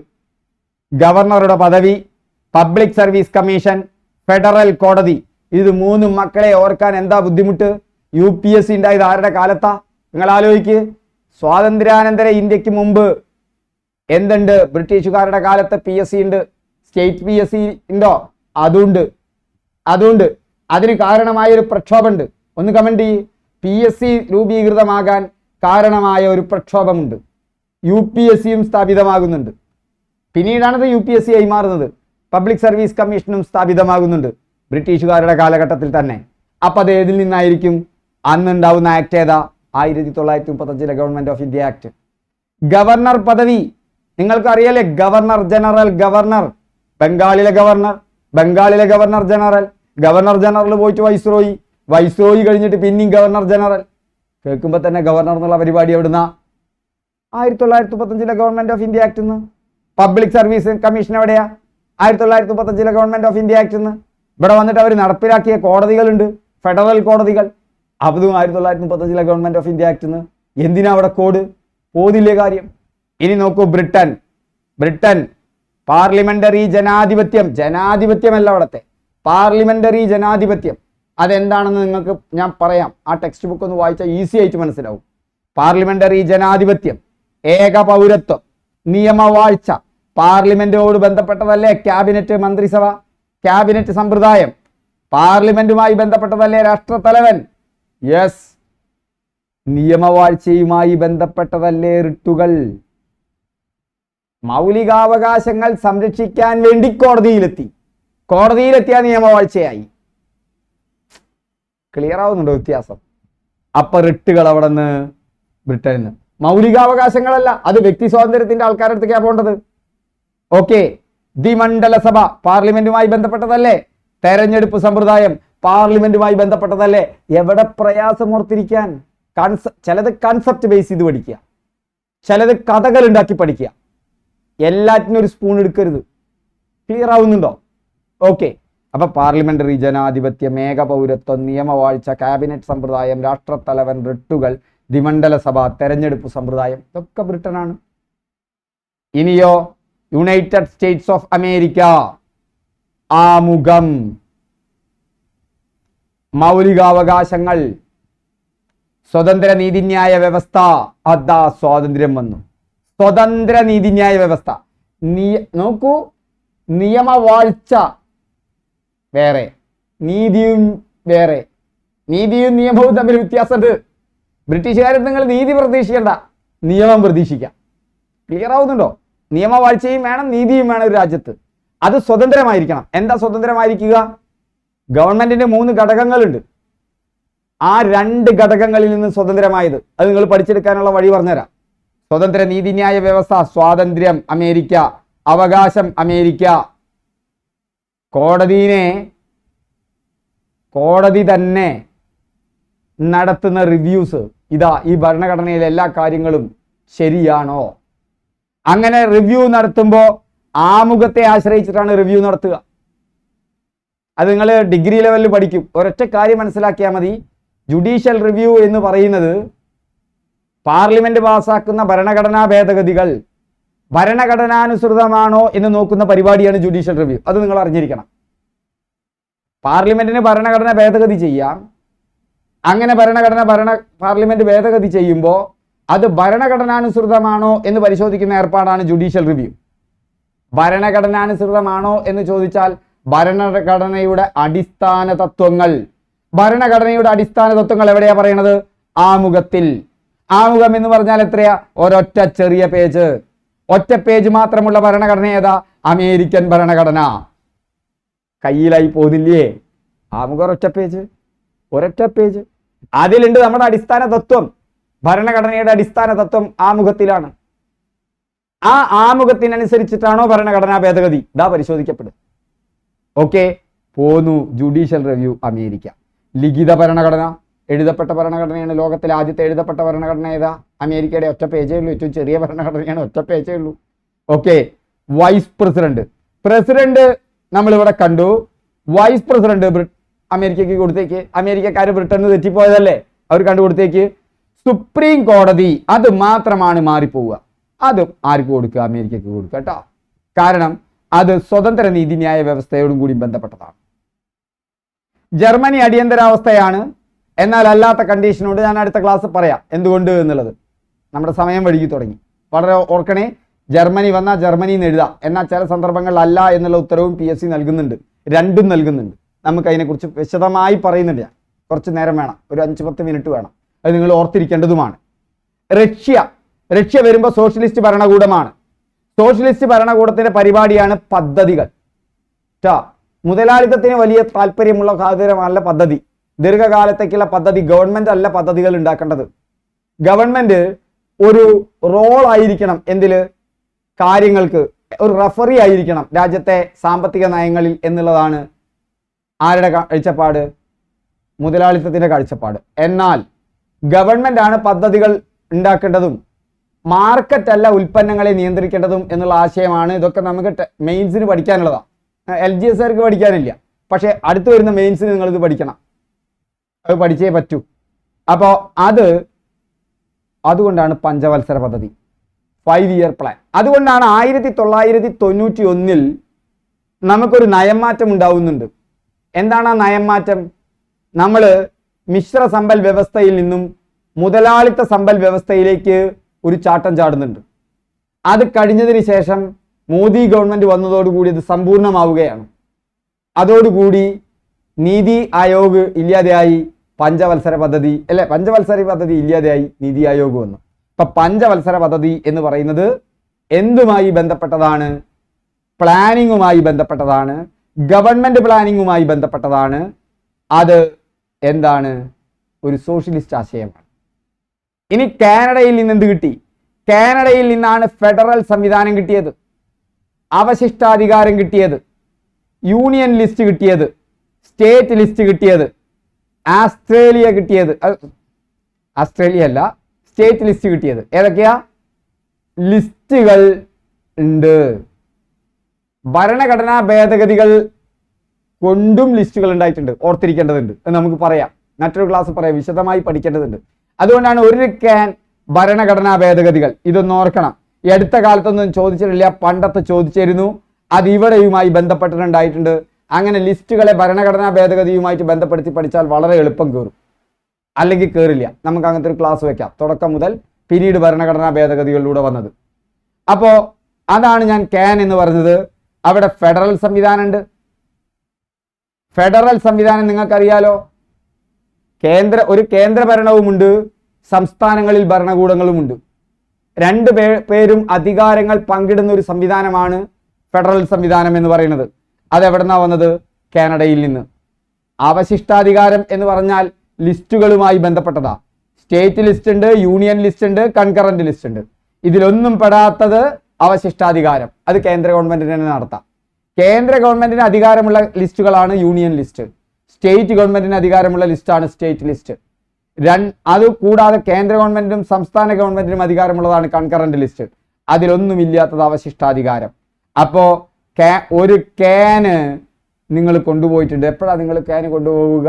ഗവർണറുടെ പദവി, പബ്ലിക് സർവീസ് കമ്മീഷൻ, ഫെഡറൽ കോടതി. ഇത് 3 മക്കളെ ഓർക്കാൻ എന്താ ബുദ്ധിമുട്ട്? UPSC ഉണ്ടായത് ആരുടെ കാലത്താ? നിങ്ങൾ ആലോചിക്ക്. സ്വാതന്ത്ര്യാനന്തര ഇന്ത്യക്ക് മുമ്പ് എന്തുണ്ട്? ബ്രിട്ടീഷുകാരുടെ കാലത്ത് PSC ഉണ്ട്. സ്റ്റേറ്റ് PSC ഉണ്ടോ? അതുണ്ട്. അതിന് കാരണമായ ഒരു പ്രക്ഷോഭമുണ്ട്. ഒന്ന് കമന്റ് ചെയ്യ്. PSC രൂപീകൃതമാകാൻ കാരണമായ ഒരു പ്രക്ഷോഭമുണ്ട്. UPSCയും സ്ഥാപിതമാകുന്നുണ്ട്. പിന്നീടാണത് UPSC ആയി മാറുന്നത്. പബ്ലിക് സർവീസ് കമ്മീഷനും സ്ഥാപിതമാകുന്നുണ്ട് ബ്രിട്ടീഷുകാരുടെ കാലഘട്ടത്തിൽ തന്നെ. അപ്പൊ അത് ഏതിൽ നിന്നായിരിക്കും? അന്നുണ്ടാവുന്ന ആക്ട് ഏതാ? 1935 government of India act. Governor പദവി നിങ്ങൾക്ക് അറിയാലേ? Governor general, governor. ബംഗാളിലെ ഗവർണർ ജനറൽ. ഗവർണർ ജനറൽ പോയിട്ട് വൈസ്രോയി കഴിഞ്ഞിട്ട് പിന്നെയും ഗവർണർ ജനറൽ. കേൾക്കുമ്പോ തന്നെ ഗവർണർ എന്നുള്ള പരിപാടി എവിടുന്ന? 1935 government of India act. Public service commission എവിടെയാ? 1935 ഗവൺമെന്റ് ഓഫ് ഇന്ത്യ ആക്ട്. ഇവിടെ വന്നിട്ട് അവർ നടപ്പിലാക്കിയ കോടതികളുണ്ട്, ഫെഡറൽ കോടതികൾ. അതും 1935 ഗവൺമെന്റ് ഓഫ് ഇന്ത്യ ആക്ട്. എന്തിനാ അവിടെ കോഡ്? പോതില്ലേ കാര്യം. ഇനി നോക്കൂ, ബ്രിട്ടൻ പാർലമെന്ററി ജനാധിപത്യമല്ല അവിടത്തെ, പാർലമെന്ററി ജനാധിപത്യം. അതെന്താണെന്ന് നിങ്ങൾക്ക് ഞാൻ പറയാം. ആ ടെക്സ്റ്റ് ബുക്ക് ഒന്ന് വായിച്ചാൽ ഈസി ആയിട്ട് മനസ്സിലാവും. പാർലമെന്ററി ജനാധിപത്യം, ഏക പൗരത്വം, നിയമവാഴ്ച, പാർലമെന്റോട് ബന്ധപ്പെട്ടതല്ലേ ക്യാബിനറ്റ്, മന്ത്രിസഭ, ക്യാബിനറ്റ് സമ്പ്രദായം, പാർലമെന്റുമായി ബന്ധപ്പെട്ടതല്ലേ രാഷ്ട്രത്തലവൻ. യെസ്, നിയമവാഴ്ചയുമായി ബന്ധപ്പെട്ടതല്ലേ റിട്ടുകൾ. മൗലികാവകാശങ്ങൾ സംരക്ഷിക്കാൻ വേണ്ടി കോടതിയിലെത്തിയ നിയമവാഴ്ചയായി. ക്ലിയർ ആവുന്നുണ്ടോ വ്യത്യാസം? അപ്പൊ റിട്ടുകൾ അവിടെ നിന്ന് ബ്രിട്ടനിൽ നിന്ന്. മൗലികാവകാശങ്ങളല്ല, അത് വ്യക്തി സ്വാതന്ത്ര്യത്തിന്റെ ആൾക്കാരുടെ അടുത്തേക്കാ പോകേണ്ടത്. ഓക്കെ, ദ്വിമണ്ഡല സഭ പാർലമെന്റുമായി ബന്ധപ്പെട്ടതല്ലേ, തെരഞ്ഞെടുപ്പ് സമ്പ്രദായം പാർലമെന്റുമായി ബന്ധപ്പെട്ടതല്ലേ. എവിടെ പ്രയാസം ഓർത്തിരിക്കാൻ? ചിലത് കൺസെപ്റ്റ് ബേസ് ചെയ്ത് പഠിക്കുക, ചിലത് കഥകൾ ഉണ്ടാക്കി പഠിക്കുക. എല്ലാറ്റിനും ഒരു സ്പൂൺ എടുക്കരുത്. ക്ലിയർ ആവുന്നുണ്ടോ? ഓക്കെ, അപ്പൊ പാർലമെന്ററി ജനാധിപത്യം, ഏക പൗരത്വം, നിയമവാഴ്ച, ക്യാബിനറ്റ് സമ്പ്രദായം, രാഷ്ട്രത്തലവൻ, റിട്ടുകൾ, ദ്വിമണ്ഡല സഭ, തെരഞ്ഞെടുപ്പ് സമ്പ്രദായം, ഇതൊക്കെ ബ്രിട്ടനാണ്. ഇനിയോ യുണൈറ്റഡ് സ്റ്റേറ്റ്സ് ഓഫ് അമേരിക്ക, ആമുഖം, മൗലികാവകാശങ്ങൾ, സ്വതന്ത്ര നീതിന്യായ വ്യവസ്ഥ. അതാ സ്വാതന്ത്ര്യം വന്നു. സ്വതന്ത്ര നീതിന്യായ വ്യവസ്ഥ. നോക്കൂ, നിയമവാഴ്ച വേറെ, നീതിയും വേറെ. നീതിയും നിയമവും തമ്മിൽ വ്യത്യാസമുണ്ട്. ബ്രിട്ടീഷുകാരിൽ നിങ്ങൾ നീതി പ്രതീക്ഷിക്കേണ്ട, നിയമം പ്രതീക്ഷിക്കാം. ക്ലിയർ ആവുന്നുണ്ടോ? നിയമവാഴ്ചയും വേണം, നീതിയും വേണം ഒരു രാജ്യത്ത്. അത് സ്വതന്ത്രമായിരിക്കണം. എന്താ സ്വതന്ത്രമായിരിക്കുക? ഗവൺമെന്റിന്റെ 3 ഘടകങ്ങളുണ്ട്. ആ രണ്ട് ഘടകങ്ങളിൽ നിന്ന് സ്വതന്ത്രമായത്. അത് നിങ്ങൾ പഠിച്ചെടുക്കാനുള്ള വഴി പറഞ്ഞുതരാം. സ്വതന്ത്ര നീതിന്യായ വ്യവസ്ഥ, സ്വാതന്ത്ര്യം അമേരിക്ക, അവകാശം അമേരിക്ക, കോടതി തന്നെ നടത്തുന്ന റിവ്യൂസ്. ഇതാ ഈ ഭരണഘടനയിലെ എല്ലാ കാര്യങ്ങളും ശരിയാണോ? അങ്ങനെ റിവ്യൂ നടത്തുമ്പോൾ ആമുഖത്തെ ആശ്രയിച്ചിട്ടാണ് റിവ്യൂ നടത്തുക. അത് നിങ്ങൾ ഡിഗ്രി ലെവലിൽ പഠിക്കും. ഒരൊറ്റ കാര്യം മനസ്സിലാക്കിയാൽ മതി. ജുഡീഷ്യൽ റിവ്യൂ എന്ന് പറയുന്നത് പാർലമെന്റ് പാസാക്കുന്ന ഭരണഘടനാ ഭേദഗതികൾ ഭരണഘടനാനുസൃതമാണോ എന്ന് നോക്കുന്ന പരിപാടിയാണ് ജുഡീഷ്യൽ റിവ്യൂ. അത് നിങ്ങൾ അറിഞ്ഞിരിക്കണം. പാർലമെന്റിന് ഭരണഘടന ഭേദഗതി ചെയ്യാം. അങ്ങനെ പാർലമെന്റ് ഭേദഗതി ചെയ്യുമ്പോൾ അത് ഭരണഘടനാനുസൃതമാണോ എന്ന് പരിശോധിക്കുന്ന ഏർപ്പാടാണ് ജുഡീഷ്യൽ റിവ്യൂ. ഭരണഘടനാനുസൃതമാണോ എന്ന് ചോദിച്ചാൽ ഭരണഘടനയുടെ അടിസ്ഥാന തത്വങ്ങൾ എവിടെയാ പറയണത്? ആമുഖത്തിൽ. ആമുഖം എന്ന് പറഞ്ഞാൽ എത്രയാ? ഒരൊറ്റ ചെറിയ പേജ്. ഒറ്റ പേജ് മാത്രമുള്ള ഭരണഘടന ഏതാ? അമേരിക്കൻ ഭരണഘടന. കയ്യിലായി പോകുന്നില്ലേ? ആമുഖം ഒരൊറ്റ പേജ്. അതിലുണ്ട് നമ്മുടെ അടിസ്ഥാന തത്വം. ഭരണഘടനയുടെ അടിസ്ഥാന തത്വം ആമുഖത്തിലാണ്. ആ ആമുഖത്തിനനുസരിച്ചിട്ടാണോ ഭരണഘടനാ ഭേദഗതി? ഇതാ പരിശോധിക്കപ്പെടും. ഓക്കെ, പോന്നു. Judicial review America. ലിഖിത ഭരണഘടന, എഴുതപ്പെട്ട ഭരണഘടനയാണ്. ലോകത്തിലെ ആദ്യത്തെ എഴുതപ്പെട്ട ഭരണഘടന ഏതാ? അമേരിക്കയുടെ. ഒറ്റ പേജേ ഉള്ളൂ. ഏറ്റവും ചെറിയ ഭരണഘടനയാണ്. ഒറ്റ പേജേ ഉള്ളൂ. ഓക്കെ, വൈസ് പ്രസിഡന്റ് നമ്മളിവിടെ കണ്ടു. വൈസ് പ്രസിഡന്റ് അമേരിക്കയ്ക്ക് കൊടുത്തേക്ക്. അമേരിക്കക്കാർ ബ്രിട്ടന് തെറ്റിപ്പോയതല്ലേ, അവർ കണ്ടുകൊടുത്തേക്ക്. സുപ്രീം കോടതി അത് മാത്രമാണ് മാറിപ്പോവുക. അത് ആർക്ക് കൊടുക്കുക? അമേരിക്കയ്ക്ക് കൊടുക്കുക കേട്ടോ. കാരണം അത് സ്വതന്ത്ര നീതിന്യായ വ്യവസ്ഥയോടും കൂടി ബന്ധപ്പെട്ടതാണ്. ജർമ്മനി അടിയന്തരാവസ്ഥയാണ്, എന്നാൽ അല്ലാത്ത കണ്ടീഷനോട് ഞാൻ അടുത്ത ക്ലാസ് പറയാം എന്തുകൊണ്ട് എന്നുള്ളത്. നമ്മുടെ സമയം വഴുകി തുടങ്ങി. വളരെ ഓർക്കണേ, ജർമ്മനി വന്നാൽ ജർമ്മനിന്ന് എഴുതാം, എന്നാൽ ചില സന്ദർഭങ്ങളിൽ അല്ല എന്നുള്ള ഉത്തരവും PSC നൽകുന്നുണ്ട്. രണ്ടും നൽകുന്നുണ്ട്. നമുക്ക് അതിനെക്കുറിച്ച് വിശദമായി പറയുന്നുണ്ട്. ഞാൻ കുറച്ച് നേരം വേണം, ഒരു 5-10 മിനിറ്റ് വേണം. അത് നിങ്ങൾ ഓർത്തിരിക്കേണ്ടതുമാണ്. റഷ്യ വരുമ്പോൾ സോഷ്യലിസ്റ്റ് ഭരണകൂടമാണ്. സോഷ്യലിസ്റ്റ് ഭരണകൂടത്തിന്റെ പരിപാടിയാണ് പദ്ധതികൾ. മുതലാളിത്തത്തിന് വലിയ താല്പര്യമുള്ള കാര്യമല്ല പദ്ധതി. ദീർഘകാലത്തേക്കുള്ള പദ്ധതി. ഗവൺമെന്റ് അല്ല പദ്ധതികൾ ഉണ്ടാക്കേണ്ടത്. ഗവൺമെന്റ് ഒരു റോൾ ആയിരിക്കണം. എന്തില്? കാര്യങ്ങൾക്ക് ഒരു റഫറി ആയിരിക്കണം രാജ്യത്തെ സാമ്പത്തിക നയങ്ങളിൽ എന്നുള്ളതാണ് ആരുടെ കാഴ്ചപ്പാട്? മുതലാളിത്തത്തിന്റെ കാഴ്ചപ്പാട്. എന്നാൽ ഗവൺമെന്റ് ആണ് പദ്ധതികൾ ഉണ്ടാക്കേണ്ടതും മാർക്കറ്റ് അല്ല ഉൽപ്പന്നങ്ങളെ നിയന്ത്രിക്കേണ്ടതും എന്നുള്ള ആശയമാണ്. ഇതൊക്കെ നമുക്ക് മെയിൻസിന് പഠിക്കാനുള്ളതാണ്. LGSകാർക്ക് പഠിക്കാനില്ല. പക്ഷെ അടുത്ത് വരുന്ന മെയിൻസിന് നിങ്ങളിത് പഠിക്കണം. അത് പഠിച്ചേ പറ്റൂ. അപ്പോൾ അതുകൊണ്ടാണ് പഞ്ചവത്സര പദ്ധതി, 5-year പ്ലാൻ. അതുകൊണ്ടാണ് 1991 നമുക്കൊരു നയം മാറ്റം ഉണ്ടാവുന്നുണ്ട്. എന്താണ് ആ നയം മാറ്റം? നമ്മൾ മിശ്ര സമ്പൽ വ്യവസ്ഥയിൽ നിന്നും മുതലാളിത്ത സമ്പൽ വ്യവസ്ഥയിലേക്ക് ഒരു ചാട്ടം ചാടുന്നുണ്ട്. അത് കഴിഞ്ഞതിന് ശേഷം മോദി ഗവൺമെന്റ് വന്നതോടുകൂടി ഇത് സമ്പൂർണ്ണമാവുകയാണ്. അതോടുകൂടി നീതി ആയോഗ് ഇല്ലാതെയായി, പഞ്ചവത്സര പദ്ധതി ഇല്ലാതെയായി, നീതി ആയോഗ് വന്നു. ഇപ്പൊ പഞ്ചവത്സര പദ്ധതി എന്ന് പറയുന്നത് എന്തുമായി ബന്ധപ്പെട്ടതാണ്? പ്ലാനിങ്ങുമായി ബന്ധപ്പെട്ടതാണ്. ഗവൺമെന്റ് പ്ലാനിങ്ങുമായി ബന്ധപ്പെട്ടതാണ്. അത് എന്താണ്? ഒരു സോഷ്യലിസ്റ്റ് ആശയമാണ്. ഇനി കാനഡയിൽ നിന്ന് എന്ത് കിട്ടി? കാനഡയിൽ നിന്നാണ് ഫെഡറൽ സംവിധാനം കിട്ടിയത്, അവശിഷ്ടാധികാരം കിട്ടിയത്, യൂണിയൻ ലിസ്റ്റ് കിട്ടിയത്, സ്റ്റേറ്റ് ലിസ്റ്റ് കിട്ടിയത്, ആസ്ട്രേലിയ കിട്ടിയത്. ആസ്ട്രേലിയ അല്ല, സ്റ്റേറ്റ് ലിസ്റ്റ് കിട്ടിയത്. ഏതൊക്കെയാ ലിസ്റ്റുകൾ ഉണ്ട്? ഭരണഘടനാ ഭേദഗതികൾ കൊണ്ടും ലിസ്റ്റുകൾ ഉണ്ടായിട്ടുണ്ട്. ഓർത്തിരിക്കേണ്ടതുണ്ട്. നമുക്ക് പറയാം, മറ്റൊരു ക്ലാസ് പറയാം, വിശദമായി പഠിക്കേണ്ടതുണ്ട്. അതുകൊണ്ടാണ് ഒരു ക്യാൻ ഭരണഘടനാ ഭേദഗതികൾ. ഇതൊന്നും ഓർക്കണം. ഈ അടുത്ത കാലത്തൊന്നും ചോദിച്ചിട്ടില്ല, പണ്ടത്തെ ചോദിച്ചിരുന്നു. അത് ഇവിടെയുമായി ബന്ധപ്പെട്ടിട്ടുണ്ടായിട്ടുണ്ട്. അങ്ങനെ ലിസ്റ്റുകളെ ഭരണഘടനാ ഭേദഗതിയുമായിട്ട് ബന്ധപ്പെടുത്തി പഠിച്ചാൽ വളരെ എളുപ്പം കയറും, അല്ലെങ്കിൽ കയറില്ല. നമുക്ക് അങ്ങനത്തെ ഒരു ക്ലാസ് വെക്കാം, തുടക്കം മുതൽ പിന്നീട് ഭരണഘടനാ ഭേദഗതികളിലൂടെ വന്നത്. അപ്പോൾ അതാണ് ഞാൻ ക്യാൻ എന്ന് പറഞ്ഞത്. അവിടെ ഫെഡറൽ സംവിധാനം ഉണ്ട്. ഫെഡറൽ സംവിധാനം നിങ്ങൾക്കറിയാലോ. ഒരു കേന്ദ്ര ഭരണവുമുണ്ട്, സംസ്ഥാനങ്ങളിൽ ഭരണകൂടങ്ങളുമുണ്ട്. രണ്ട് പേരും അധികാരങ്ങൾ പങ്കിടുന്ന ഒരു സംവിധാനമാണ് ഫെഡറൽ സംവിധാനം എന്ന് പറയുന്നത്. അതെവിടെന്നാ വന്നത്? കാനഡയിൽ നിന്ന്. അവശിഷ്ടാധികാരം എന്ന് പറഞ്ഞാൽ ലിസ്റ്റുകളുമായി ബന്ധപ്പെട്ടതാ. സ്റ്റേറ്റ് ലിസ്റ്റ് ഉണ്ട്, യൂണിയൻ ലിസ്റ്റ് ഉണ്ട്, കൺകറന്റ് ലിസ്റ്റ് ഉണ്ട്. ഇതിലൊന്നും പെടാത്തത് അവശിഷ്ടാധികാരം. അത് കേന്ദ്ര ഗവൺമെന്റിന് തന്നെ നടത്താം. കേന്ദ്ര ഗവൺമെന്റിന് അധികാരമുള്ള ലിസ്റ്റുകളാണ് യൂണിയൻ ലിസ്റ്റ്. സ്റ്റേറ്റ് ഗവൺമെന്റിന് അധികാരമുള്ള ലിസ്റ്റാണ് സ്റ്റേറ്റ് ലിസ്റ്റ്. അത് കൂടാതെ കേന്ദ്ര ഗവൺമെന്റിനും സംസ്ഥാന ഗവൺമെന്റിനും അധികാരമുള്ളതാണ് കൺകറന്റ് ലിസ്റ്റ്. അതിലൊന്നുമില്ലാത്തത് അവശിഷ്ടാധികാരം. അപ്പോ ഒരു ക്യാന് നിങ്ങൾ കൊണ്ടുപോയിട്ടുണ്ട്. എപ്പോഴാണ് നിങ്ങൾ ക്യാന് കൊണ്ടുപോവുക?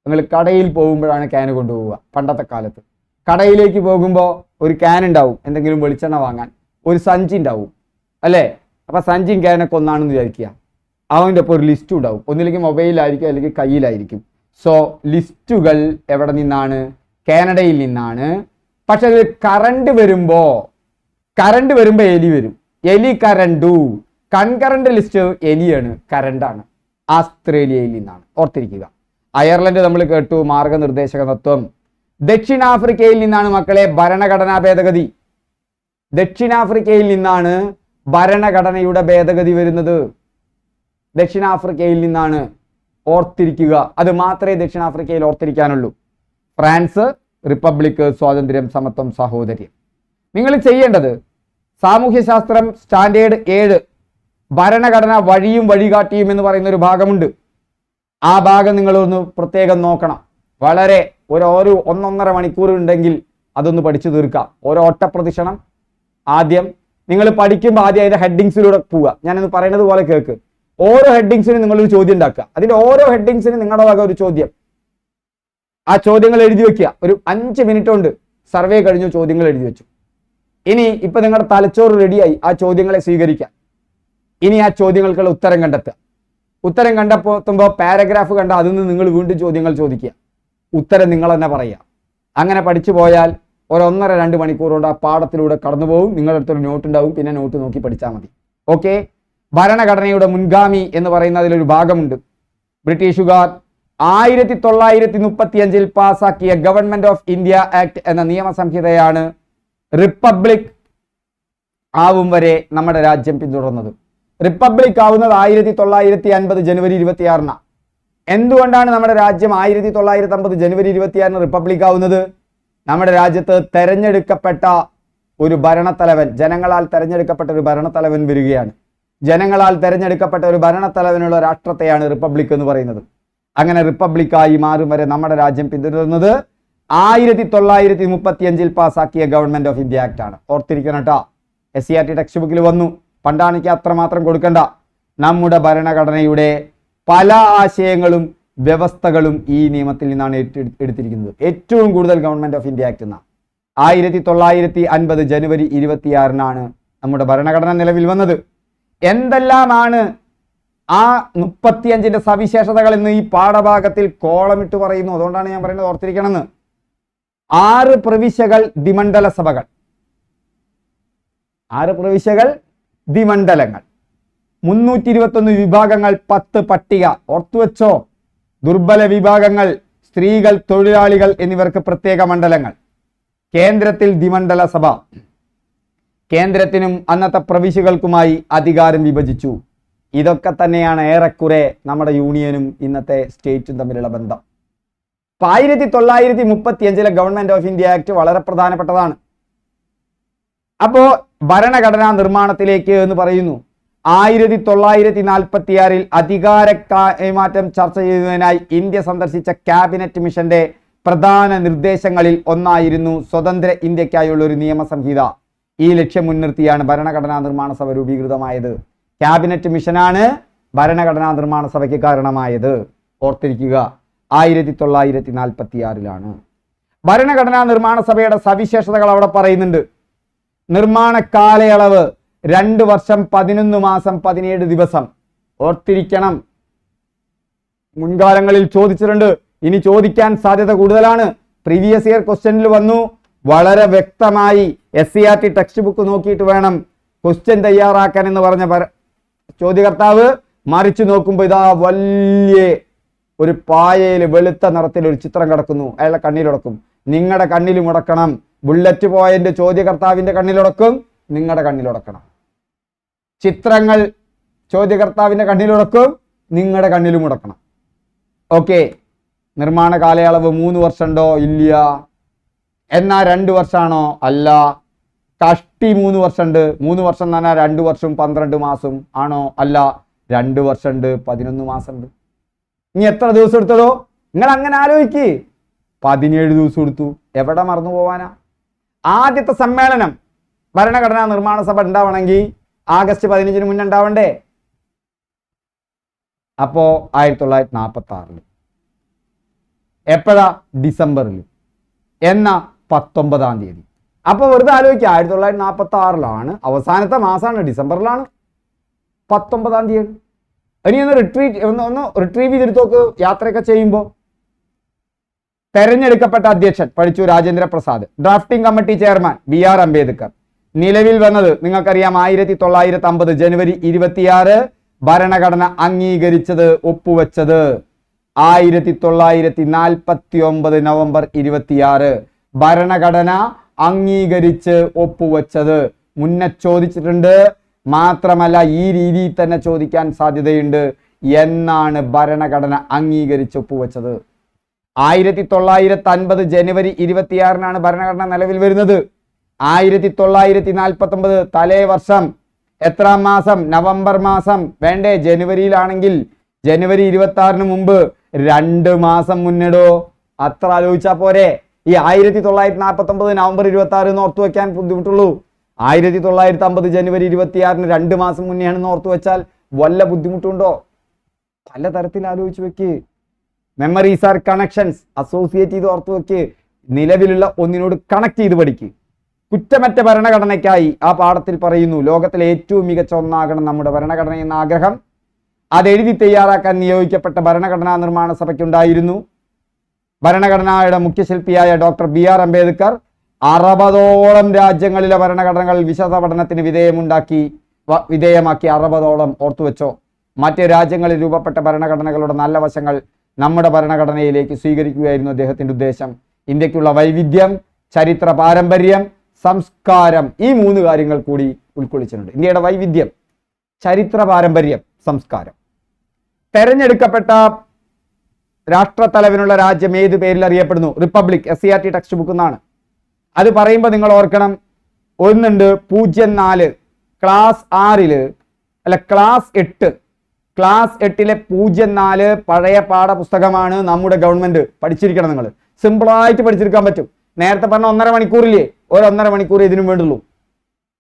നിങ്ങൾ കടയിൽ പോകുമ്പോഴാണ് ക്യാന് കൊണ്ടുപോവുക. പണ്ടത്തെ കാലത്ത് കടയിലേക്ക് പോകുമ്പോൾ ഒരു ക്യാൻ ഉണ്ടാവും, എന്തെങ്കിലും വെളിച്ചെണ്ണ വാങ്ങാൻ. ഒരു സഞ്ചി ഉണ്ടാവും അല്ലേ? അപ്പൊ സഞ്ചിയും ക്യാനൊക്കെ ഒന്നാണെന്ന് വിചാരിക്കുക. അവൻ്റെ ഒപ്പം ഒരു ലിസ്റ്റ് ഉണ്ടാവും. ഒന്നില്ലെങ്കിൽ മൊബൈലിലായിരിക്കും, അല്ലെങ്കിൽ കയ്യിലായിരിക്കും. സോ ലിസ്റ്റുകൾ എവിടെ നിന്നാണ്? കാനഡയിൽ നിന്നാണ്. പക്ഷെ അത് കറണ്ട് വരുമ്പോ എലി വരും. എലി കറണ്ടു. കൺകറന്റ് ലിസ്റ്റ് എലിയാണ്, കറണ്ടാണ്. ആസ്ട്രേലിയയിൽ നിന്നാണ്. ഓർത്തിരിക്കുക. അയർലൻഡ് നമ്മൾ കേട്ടു, മാർഗനിർദ്ദേശക തത്വം. ദക്ഷിണാഫ്രിക്കയിൽ നിന്നാണ് മക്കളെ ഭരണഘടനാ ഭേദഗതി. ദക്ഷിണാഫ്രിക്കയിൽ നിന്നാണ് ഭരണഘടനയുടെ ഭേദഗതി വരുന്നത്. ദക്ഷിണാഫ്രിക്കയിൽ നിന്നാണ്. ഓർത്തിരിക്കുക. അത് മാത്രമേ ദക്ഷിണാഫ്രിക്കയിൽ ഓർത്തിരിക്കാനുള്ളൂ. ഫ്രാൻസ്, റിപ്പബ്ലിക്, സ്വാതന്ത്ര്യം, സമത്വം, സഹോദര്യം. നിങ്ങൾ ചെയ്യേണ്ടത് സാമൂഹ്യശാസ്ത്രം സ്റ്റാൻഡേർഡ് 7 ഭരണഘടന വഴിയും വഴികാട്ടിയും എന്ന് പറയുന്ന ഒരു ഭാഗമുണ്ട്. ആ ഭാഗം നിങ്ങളൊന്ന് പ്രത്യേകം നോക്കണം. വളരെ ഒരു 1-1.5 മണിക്കൂർ ഉണ്ടെങ്കിൽ അതൊന്ന് പഠിച്ചു തീർക്കാം. ഓരോ ഒറ്റപ്രദക്ഷിണം ആദ്യം നിങ്ങൾ പഠിക്കുമ്പോൾ ആദ്യം അതിന്റെ ഹെഡിങ്സിലൂടെ പോവുക. ഞാനൊന്ന് പറയുന്നത് പോലെ കേൾക്ക്. ഓരോ ഹെഡിങ്സിനും നിങ്ങളൊരു ചോദ്യം ഉണ്ടാക്കുക. അതിന്റെ ഓരോ ഹെഡിങ്സിനും നിങ്ങളുടെ വക ഒരു ചോദ്യം. ആ ചോദ്യങ്ങൾ എഴുതി വെക്കുക. ഒരു 5 മിനിറ്റ് കൊണ്ട് സർവേ കഴിഞ്ഞു, ചോദ്യങ്ങൾ എഴുതി വെച്ചു. ഇനി ഇപ്പൊ നിങ്ങളുടെ തലച്ചോറ് റെഡിയായി ആ ചോദ്യങ്ങളെ സ്വീകരിക്കാൻ. ഇനി ആ ചോദ്യങ്ങൾക്കുള്ള ഉത്തരം കണ്ടെത്തുക. ഉത്തരം കണ്ടെത്തുമ്പോൾ പാരഗ്രാഫ് കണ്ട അതിൽ നിന്ന് നിങ്ങൾ വീണ്ടും ചോദ്യങ്ങൾ ചോദിക്കുക. ഉത്തരം നിങ്ങൾ തന്നെ പറയുക. അങ്ങനെ പഠിച്ചു പോയാൽ 1-1.5-2 മണിക്കൂർ കൊണ്ട് ആ പാഠത്തിലൂടെ കടന്നു പോകും. നിങ്ങളുടെ അടുത്തൊരു നോട്ട് ഉണ്ടാവും. പിന്നെ നോട്ട് നോക്കി പഠിച്ചാൽ മതി. ഓക്കെ. ഭരണഘടനയുടെ മുൻഗാമി എന്ന് പറയുന്ന അതിലൊരു ഭാഗമുണ്ട്. ബ്രിട്ടീഷുകാർ 1935 പാസാക്കിയ ഗവൺമെന്റ് ഓഫ് ഇന്ത്യ ആക്ട് എന്ന നിയമസംഹിതയാണ് റിപ്പബ്ലിക് ആവും വരെ നമ്മുടെ രാജ്യം പിന്തുടർന്നത്. റിപ്പബ്ലിക് ആവുന്നത് 1950 ജനുവരി 26. എന്തുകൊണ്ടാണ് നമ്മുടെ രാജ്യം 1950 ജനുവരി 26 റിപ്പബ്ലിക് ആവുന്നത്? നമ്മുടെ രാജ്യത്ത് തെരഞ്ഞെടുക്കപ്പെട്ട ഒരു ഭരണത്തലവൻ, ജനങ്ങളാൽ തെരഞ്ഞെടുക്കപ്പെട്ട ഒരു ഭരണത്തലവൻ വരികയാണ്. ജനങ്ങളാൽ തെരഞ്ഞെടുക്കപ്പെട്ട ഒരു ഭരണത്തലവനുള്ള രാഷ്ട്രത്തെയാണ് റിപ്പബ്ലിക് എന്ന് പറയുന്നത്. അങ്ങനെ റിപ്പബ്ലിക്കായി മാറും വരെ നമ്മുടെ രാജ്യം പിന്തുടരുന്നത് 1935 പാസാക്കിയ ഗവൺമെന്റ് ഓഫ് ഇന്ത്യ ആക്ട് ആണ്. ഓർത്തിരിക്കണം കേട്ടോ. SCERT ടെക്സ്റ്റ് ബുക്കിൽ വന്നു. പണ്ടാണെങ്കിൽ അത്രമാത്രം കൊടുക്കണ്ട. നമ്മുടെ ഭരണഘടനയുടെ പല ആശയങ്ങളും വ്യവസ്ഥകളും ഈ നിയമത്തിൽ നിന്നാണ് എടുത്തിരിക്കുന്നത്. ഏറ്റവും കൂടുതൽ ഗവൺമെന്റ് ഓഫ് ഇന്ത്യ ആക്ട് എന്ന 1950 ജനുവരി 26 നമ്മുടെ ഭരണഘടന നിലവിൽ വന്നത്. എന്തെല്ലാമാണ് ആ 35ന്റെ സവിശേഷതകൾ എന്ന് ഈ പാഠഭാഗത്തിൽ കോളമിട്ട് പറയുന്നു. അതുകൊണ്ടാണ് ഞാൻ പറയുന്നത് ഓർത്തിരിക്കണമെന്ന്. 6 പ്രവിശ്യകൾ, ദ്വിമണ്ഡല സഭകൾ. 6 പ്രവിശ്യകൾ, ദ്വിമണ്ഡലങ്ങൾ, 321 വിഭാഗങ്ങൾ, 10 പട്ടിക. ഓർത്തുവെച്ചോ. ദുർബല വിഭാഗങ്ങൾ, സ്ത്രീകൾ, തൊഴിലാളികൾ എന്നിവർക്ക് പ്രത്യേക മണ്ഡലങ്ങൾ. കേന്ദ്രത്തിൽ ദ്വിമണ്ഡല സഭ. കേന്ദ്രത്തിനും അന്നത്തെ പ്രവിശ്യകൾക്കുമായി അധികാരം വിഭജിച്ചു. ഇതൊക്കെ തന്നെയാണ് ഏറെക്കുറെ നമ്മുടെ യൂണിയനും ഇന്നത്തെ സ്റ്റേറ്റും തമ്മിലുള്ള ബന്ധം. 1935 ഗവൺമെന്റ് ഓഫ് ഇന്ത്യ ആക്ട് വളരെ പ്രധാനപ്പെട്ടതാണ്. അപ്പോ ഭരണഘടനാ നിർമ്മാണത്തിലേക്ക് എന്ന് പറയുന്നു. 1946 അധികാര കൈമാറ്റം ചർച്ച ചെയ്യുന്നതിനായി ഇന്ത്യ സന്ദർശിച്ച ക്യാബിനറ്റ് മിഷന്റെ പ്രധാന നിർദ്ദേശങ്ങളിൽ ഒന്നായിരുന്നു സ്വതന്ത്ര ഇന്ത്യക്കായുള്ള ഒരു നിയമസംഹിത. ഈ ലക്ഷ്യം മുൻനിർത്തിയാണ് ഭരണഘടനാ നിർമ്മാണ സഭ രൂപീകൃതമായത്. ക്യാബിനറ്റ് മിഷനാണ് ഭരണഘടനാ നിർമ്മാണ സഭയ്ക്ക് കാരണമായത്. ഓർത്തിരിക്കുക. 1946 ഭരണഘടനാ നിർമ്മാണ സഭയുടെ സവിശേഷതകൾ അവിടെ പറയുന്നുണ്ട്. നിർമ്മാണ കാലയളവ് 2 വർഷം 11 മാസം 17 ദിവസം. ഓർത്തിരിക്കണം. മുൻകാലങ്ങളിൽ ചോദിച്ചിട്ടുണ്ട്, ഇനി ചോദിക്കാൻ സാധ്യത കൂടുതലാണ്. പ്രീവിയസ് ഇയർ ക്വസ്റ്റ്യനിൽ വന്നു. വളരെ വ്യക്തമായി SCERT ടെക്സ്റ്റ് ബുക്ക് നോക്കിയിട്ട് വേണം ക്വസ്റ്റ്യൻ തയ്യാറാക്കാൻ എന്ന് പറഞ്ഞ ചോദ്യകർത്താവ് മറിച്ചു നോക്കുമ്പോൾ ഇതാ വലിയ ഒരു പായയിൽ വെളുത്ത നിറത്തിൽ ഒരു ചിത്രം കിടക്കുന്നു. അയാളുടെ കണ്ണിലുടക്കും. നിങ്ങളുടെ കണ്ണിൽ മുടക്കണം. ബുള്ളറ്റ് പോയിന്റ് ചോദ്യകർത്താവിന്റെ കണ്ണിലുടക്കും, നിങ്ങളുടെ കണ്ണിലുടക്കണം. ചിത്രങ്ങൾ ചോദ്യകർത്താവിന്റെ കണ്ണിലുടക്കും, നിങ്ങളുടെ കണ്ണിലും മുടക്കണം. ഓക്കെ. നിർമ്മാണ കാലയളവ് 3 വർഷമുണ്ടോ? ഇല്ല. എന്നാ 2 വർഷമാണോ? അല്ല. കഷ്ടി 3 വർഷമുണ്ട്. 3 വർഷം എന്ന് പറഞ്ഞാൽ 2 വർഷവും 12 മാസം ആണോ? അല്ല. 2 വർഷമുണ്ട്, 11 മാസമുണ്ട്. ഇനി എത്ര ദിവസം എടുത്തതോ? നിങ്ങൾ അങ്ങനെ ആലോചിക്ക്. 17 ദിവസം എടുത്തു. എവിടെ മറന്നു പോവാനാ? ആദ്യത്തെ സമ്മേളനം ഭരണഘടനാ നിർമ്മാണ സഭ ഉണ്ടാവണമെങ്കിൽ ആഗസ്റ്റ് 15 മുന്നേ ഉണ്ടാവണ്ടേ? അപ്പോ 1946 എപ്പോഴാ? ഡിസംബറിൽ. എന്നാ 19-ാം തീയതി. അപ്പൊ വെറുതെ ആലോചിക്കുക, 1946 അവസാനത്തെ മാസമാണ്, ഡിസംബറിലാണ്, 19-ാം തീയതി. ഇനി ഒന്ന് റിട്രീവ് ചെയ്തെടുത്ത് നോക്ക്. യാത്രയൊക്കെ ചെയ്യുമ്പോൾ തെരഞ്ഞെടുക്കപ്പെട്ട അധ്യക്ഷൻ പഠിച്ചു Rajendra Prasad, drafting committee chairman BR Ambedkar. നിലവിൽ വന്നത് നിങ്ങൾക്കറിയാം 1950 ജനുവരി 26, ഭരണഘടന അംഗീകരിച്ചത് ഒപ്പുവെച്ചത് 1949 നവംബർ 26, ഭരണഘടന അംഗീകരിച്ച് ഒപ്പുവെച്ചത്. മുന്നേ ചോദിച്ചിട്ടുണ്ട്. മാത്രമല്ല ഈ രീതിയിൽ തന്നെ ചോദിക്കാൻ സാധ്യതയുണ്ട്. എന്നാണ് ഭരണഘടന അംഗീകരിച്ച് ഒപ്പുവെച്ചത്? 1950 ജനുവരി 26 ഭരണഘടന നിലവിൽ വരുന്നത്. 1949 തലേ വർഷം എത്രാം മാസം? നവംബർ മാസം. വേണ്ടേ? ജനുവരിയിലാണെങ്കിൽ ജനുവരി 26 മുമ്പ് 2 മാസം മുന്നിടോ. അത്ര ആലോചിച്ചാ പോരെ? ഈ 1949 നവംബർ 26 എന്ന് ഓർത്തു വെക്കാൻ ബുദ്ധിമുട്ടുള്ളൂ. 1950 ജനുവരി 26 2 മാസം മുന്നെയാണെന്ന് ഓർത്തു വെച്ചാൽ വല്ല ബുദ്ധിമുട്ടുണ്ടോ? പലതരത്തിൽ ആലോചിച്ച് വെക്ക്. Memories are connections. അസോസിയേറ്റ് ചെയ്ത് ഓർത്തു വെക്ക്. നിലവിലുള്ള ഒന്നിനോട് കണക്ട് ചെയ്ത് പഠിക്ക്. കുറ്റമറ്റ ഭരണഘടനയ്ക്കായി ആ പാഠത്തിൽ പറയുന്നു, ലോകത്തിലെ ഏറ്റവും മികച്ച ഒന്നാകണം നമ്മുടെ ഭരണഘടന എന്ന ആഗ്രഹം അത് എഴുതി തയ്യാറാക്കാൻ നിയോഗിക്കപ്പെട്ട ഭരണഘടനാ നിർമ്മാണ സഭയ്ക്കുണ്ടായിരുന്നു. ഭരണഘടനയുടെ മുഖ്യശില്പിയായ ഡോക്ടർ BR അംബേദ്കർ 60ഓളം രാജ്യങ്ങളിലെ ഭരണഘടനകൾ വിശദ പഠനത്തിന് വിധേയമാക്കി 60ഓളം. ഓർത്തുവെച്ചോ. മറ്റ് രാജ്യങ്ങളിൽ രൂപപ്പെട്ട ഭരണഘടനകളുടെ നല്ല വശങ്ങൾ നമ്മുടെ ഭരണഘടനയിലേക്ക് സ്വീകരിക്കുകയായിരുന്നു അദ്ദേഹത്തിന്റെ ഉദ്ദേശം. ഇന്ത്യക്കുള്ള വൈവിധ്യം, ചരിത്ര പാരമ്പര്യം, സംസ്കാരം, ഈ 3 കാര്യങ്ങൾ കൂടി ഉൾക്കൊള്ളിച്ചിട്ടുണ്ട്. ഇന്ത്യയുടെ വൈവിധ്യം, ചരിത്ര പാരമ്പര്യം, സംസ്കാരം. തെരഞ്ഞെടുക്കപ്പെട്ട രാഷ്ട്രത്തലവനുള്ള രാജ്യം ഏത് പേരിൽ അറിയപ്പെടുന്നു? റിപ്പബ്ലിക്. SCERT ടെക്സ്റ്റ് ബുക്ക് എന്നാണ്. അത് പറയുമ്പോൾ നിങ്ങൾ ഓർക്കണം, ഒന്നുണ്ട് 04 ക്ലാസ് 6 അല്ല ക്ലാസ് 8. ക്ലാസ് 8 04 പഴയ പാഠപുസ്തകമാണ് നമ്മുടെ ഗവൺമെന്റ്. പഠിച്ചിരിക്കണം. നിങ്ങൾ സിമ്പിളായിട്ട് പഠിച്ചെടുക്കാൻ പറ്റും. നേരത്തെ പറഞ്ഞ 1.5 മണിക്കൂറില്ലേ, 1.5 മണിക്കൂർ ഇതിനും വേണ്ടുള്ളൂ.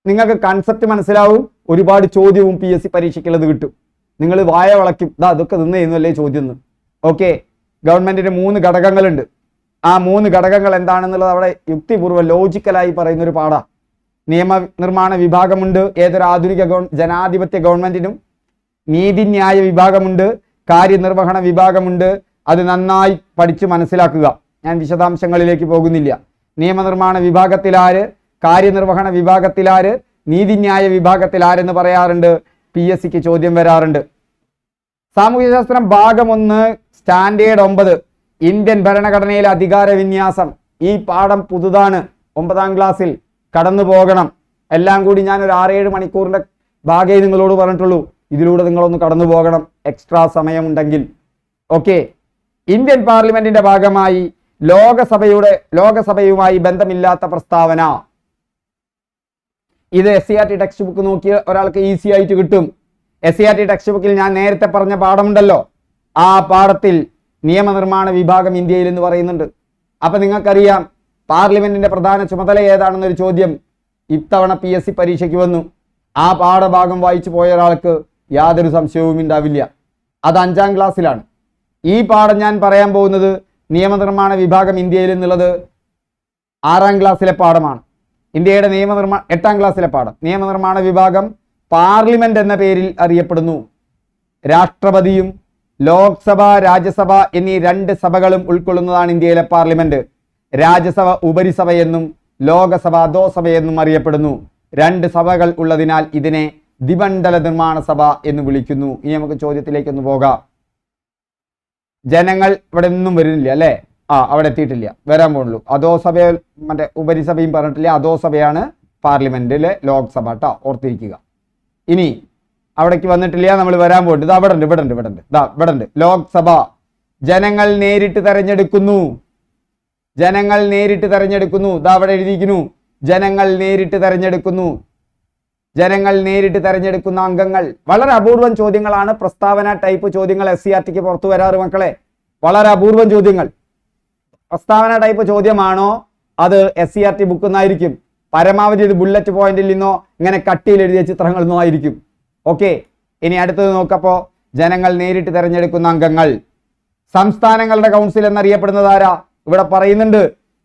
നിങ്ങൾക്ക് കൺസെപ്റ്റ് മനസ്സിലാവും. ഒരുപാട് ചോദ്യവും PSC പരീക്ഷയ്ക്കുള്ളത് കിട്ടും. നിങ്ങൾ വായ വളയ്ക്കും, അതൊക്കെ നിന്ന് ചെയ്യുന്നല്ലേ ചോദ്യം. ഓക്കെ. ഗവൺമെന്റിന് 3 ഘടകങ്ങളുണ്ട്. ആ 3 ഘടകങ്ങൾ എന്താണെന്നുള്ളത് അവിടെ യുക്തിപൂർവ്വം ലോജിക്കലായി പറയുന്ന ഒരു പാഠ. നിയമനിർമ്മാണ വിഭാഗമുണ്ട് ഏതൊരു ആധുനിക ജനാധിപത്യ ഗവൺമെന്റിനും. നീതിന്യായ വിഭാഗമുണ്ട്, കാര്യനിർവഹണ വിഭാഗമുണ്ട്. അത് നന്നായി പഠിച്ച് മനസ്സിലാക്കുക. ഞാൻ വിശദാംശങ്ങളിലേക്ക് പോകുന്നില്ല. നിയമനിർമ്മാണ വിഭാഗത്തിലാര്, കാര്യനിർവഹണ വിഭാഗത്തിലാര്, നീതിന്യായ വിഭാഗത്തിലാരെന്ന് പറയാറുണ്ട്. PSCക്ക് ചോദ്യം വരാറുണ്ട്. സാമൂഹ്യശാസ്ത്രം ഭാഗം 1 സ്റ്റാൻഡേർഡ് 9 ഇന്ത്യൻ ഭരണഘടനയിലെ അധികാര വിന്യാസം. ഈ പാഠം പുതുതാണ്. 9ാം ക്ലാസ്സിൽ കടന്നു പോകണം. എല്ലാം കൂടി ഞാൻ ഒരു 6-7 മണിക്കൂറിന്റെ ഭാഗമേ നിങ്ങളോട് പറഞ്ഞിട്ടുള്ളൂ. ഇതിലൂടെ നിങ്ങളൊന്ന് കടന്നു പോകണം എക്സ്ട്രാ സമയമുണ്ടെങ്കിൽ. ഓക്കെ. ഇന്ത്യൻ പാർലമെന്റിന്റെ ഭാഗമായി ലോകസഭയുമായി ബന്ധമില്ലാത്ത പ്രസ്താവന. ഇത് SCERT ടെക്സ്റ്റ് ബുക്ക് നോക്കിയ ഒരാൾക്ക് ഈസി ആയിട്ട് കിട്ടും. SCERT ടെക്സ്റ്റ് ബുക്കിൽ ഞാൻ നേരത്തെ പറഞ്ഞ പാഠമുണ്ടല്ലോ, ആ പാഠത്തിൽ നിയമനിർമ്മാണ വിഭാഗം ഇന്ത്യയിൽ എന്ന് പറയുന്നുണ്ട്. അപ്പൊ നിങ്ങൾക്കറിയാം പാർലമെന്റിന്റെ പ്രധാന ചുമതല ഏതാണെന്നൊരു ചോദ്യം ഇത്തവണ PSC പരീക്ഷയ്ക്ക് വന്നു. ആ പാഠഭാഗം വായിച്ചു പോയ ഒരാൾക്ക് യാതൊരു സംശയവും ഉണ്ടാവില്ല. അത് 5ാം ക്ലാസ്സിലാണ്. ഈ പാഠം ഞാൻ പറയാൻ പോകുന്നത് നിയമനിർമ്മാണ വിഭാഗം ഇന്ത്യയിൽ എന്നുള്ളത് 6ാം ക്ലാസ്സിലെ പാഠമാണ്. ഇന്ത്യയുടെ 8ാം ക്ലാസ്സിലെ പാഠം. നിയമനിർമ്മാണ വിഭാഗം പാർലമെന്റ് എന്ന പേരിൽ അറിയപ്പെടുന്നു. രാഷ്ട്രപതിയും ലോക്സഭ, രാജ്യസഭ എന്നീ 2 സഭകളും ഉൾക്കൊള്ളുന്നതാണ് ഇന്ത്യയിലെ പാർലമെന്റ്. രാജ്യസഭ ഉപരിസഭയെന്നും ലോകസഭ അധോസഭയെന്നും അറിയപ്പെടുന്നു. 2 സഭകൾ ഉള്ളതിനാൽ ഇതിനെ ദ്വിമണ്ഡല നിർമ്മാണ സഭ എന്ന് വിളിക്കുന്നു. ഇനി നമുക്ക് ചോദ്യത്തിലേക്കൊന്ന് പോകാം. ജനങ്ങൾ ഇവിടെ ഒന്നും വരുന്നില്ല അല്ലേ? അവിടെ എത്തിയിട്ടില്ല, വരാൻ പോകുള്ളൂ. അധോസഭ മറ്റേ ഉപരിസഭയും പറഞ്ഞിട്ടില്ല. അധോസഭയാണ് പാർലമെന്റിലെ ലോക്സഭ കേട്ടോ, ഓർത്തിരിക്കുക. ഇനി അവിടേക്ക് വന്നിട്ടില്ല, നമ്മൾ വരാൻ പോകുന്നുണ്ട്. ഇവിടെ ഉണ്ട്. ലോക്സഭ ജനങ്ങൾ നേരിട്ട് തെരഞ്ഞെടുക്കുന്നു. ജനങ്ങൾ നേരിട്ട് തെരഞ്ഞെടുക്കുന്നു. ദാ അവിടെ എഴുതിയിരിക്കുന്നു, ജനങ്ങൾ നേരിട്ട് തെരഞ്ഞെടുക്കുന്നു. ജനങ്ങൾ നേരിട്ട് തെരഞ്ഞെടുക്കുന്ന അംഗങ്ങൾ. വളരെ അപൂർവം ചോദ്യങ്ങളാണ്, പ്രസ്താവന ടൈപ്പ് ചോദ്യങ്ങൾ SCRTക്ക് പുറത്തു വരാറ് മക്കളെ. വളരെ അപൂർവം ചോദ്യങ്ങൾ. പ്രസ്താവന ടൈപ്പ് ചോദ്യമാണോ അത് SCRT ബുക്കിൽ നിന്നായിരിക്കും. പരമാവധി ഇത് ബുള്ളറ്റ് പോയിന്റിൽ നിന്നോ ഇങ്ങനെ കട്ടിയിൽ എഴുതിയ ചിത്രങ്ങളിൽ നിന്നോ ആയിരിക്കും. ഓക്കെ, ഇനി അടുത്തത് നോക്കപ്പോ ജനങ്ങൾ നേരിട്ട് തെരഞ്ഞെടുക്കുന്ന അംഗങ്ങൾ. സംസ്ഥാനങ്ങളുടെ കൗൺസിൽ എന്നറിയപ്പെടുന്നത് ആരാ? ഇവിടെ പറയുന്നുണ്ട്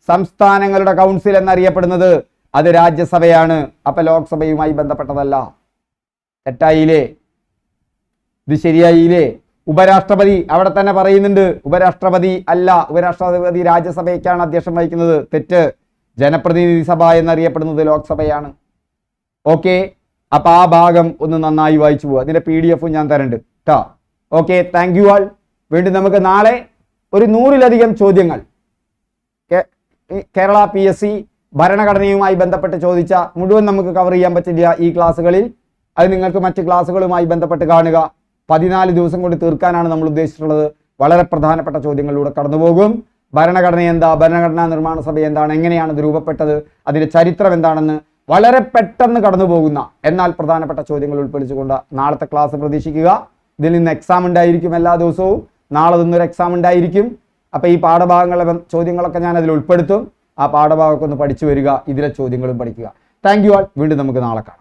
സംസ്ഥാനങ്ങളുടെ കൗൺസിൽ എന്നറിയപ്പെടുന്നത് അത് രാജ്യസഭയാണ്. അപ്പൊ ലോക്സഭയുമായി ബന്ധപ്പെട്ടതല്ല. തെറ്റായില്ലേ? ഇത് ശരിയായില്ലേ? ഉപരാഷ്ട്രപതി അവിടെ തന്നെ പറയുന്നുണ്ട്, ഉപരാഷ്ട്രപതി അല്ല, ഉപരാഷ്ട്രപതി രാജ്യസഭയ്ക്കാണ് അധ്യക്ഷം വഹിക്കുന്നത്. തെറ്റ്. ജനപ്രതിനിധി സഭ എന്നറിയപ്പെടുന്നത് ലോക്സഭയാണ്. ഓക്കെ, അപ്പൊ ആ ഭാഗം ഒന്ന് നന്നായി വായിച്ചു പോവുക. അതിന്റെ PDF ഞാൻ തരണ്ട് കേട്ടോ. Okay, thank you all. വീണ്ടും നമുക്ക് നാളെ ഒരു 100-ലധികം ചോദ്യങ്ങൾ കേരള PSC ഭരണഘടനയുമായി ബന്ധപ്പെട്ട് ചോദിച്ച മുഴുവൻ നമുക്ക് കവർ ചെയ്യാൻ പറ്റില്ല ഈ ക്ലാസ്സുകളിൽ. അത് നിങ്ങൾക്ക് മറ്റ് ക്ലാസ്സുകളുമായി ബന്ധപ്പെട്ട് കാണുക. 14 ദിവസം കൊണ്ട് തീർക്കാനാണ് നമ്മൾ ഉദ്ദേശിച്ചിട്ടുള്ളത്. വളരെ പ്രധാനപ്പെട്ട ചോദ്യങ്ങളിലൂടെ കടന്നുപോകും. ഭരണഘടന എന്താ, ഭരണഘടനാ നിർമ്മാണ സഭ എന്താണ്, എങ്ങനെയാണ് ഇത് രൂപപ്പെട്ടത്, അതിന്റെ ചരിത്രം എന്താണെന്ന് വളരെ പെട്ടെന്ന് കടന്നു പോകുന്ന എന്നാൽ പ്രധാനപ്പെട്ട ചോദ്യങ്ങൾ ഉൾപ്പെടുത്തിക്കൊണ്ട് നാളത്തെ ക്ലാസ് പ്രതീക്ഷിക്കുക. ഇതിൽ നിന്ന് എക്സാം ഉണ്ടായിരിക്കും എല്ലാ ദിവസവും. നാളെ നിന്നൊരു എക്സാം ഉണ്ടായിരിക്കും. അപ്പൊ ഈ പാഠഭാഗങ്ങളെ ചോദ്യങ്ങളൊക്കെ ഞാൻ അതിൽ ഉൾപ്പെടുത്തും. ആ പാഠഭാഗമൊക്കെ ഒന്ന് പഠിച്ചു വരിക, ഇതിലെ ചോദ്യങ്ങളും പഠിക്കുക. Thank you all. വീണ്ടും നമുക്ക് നാളെ കാണാം.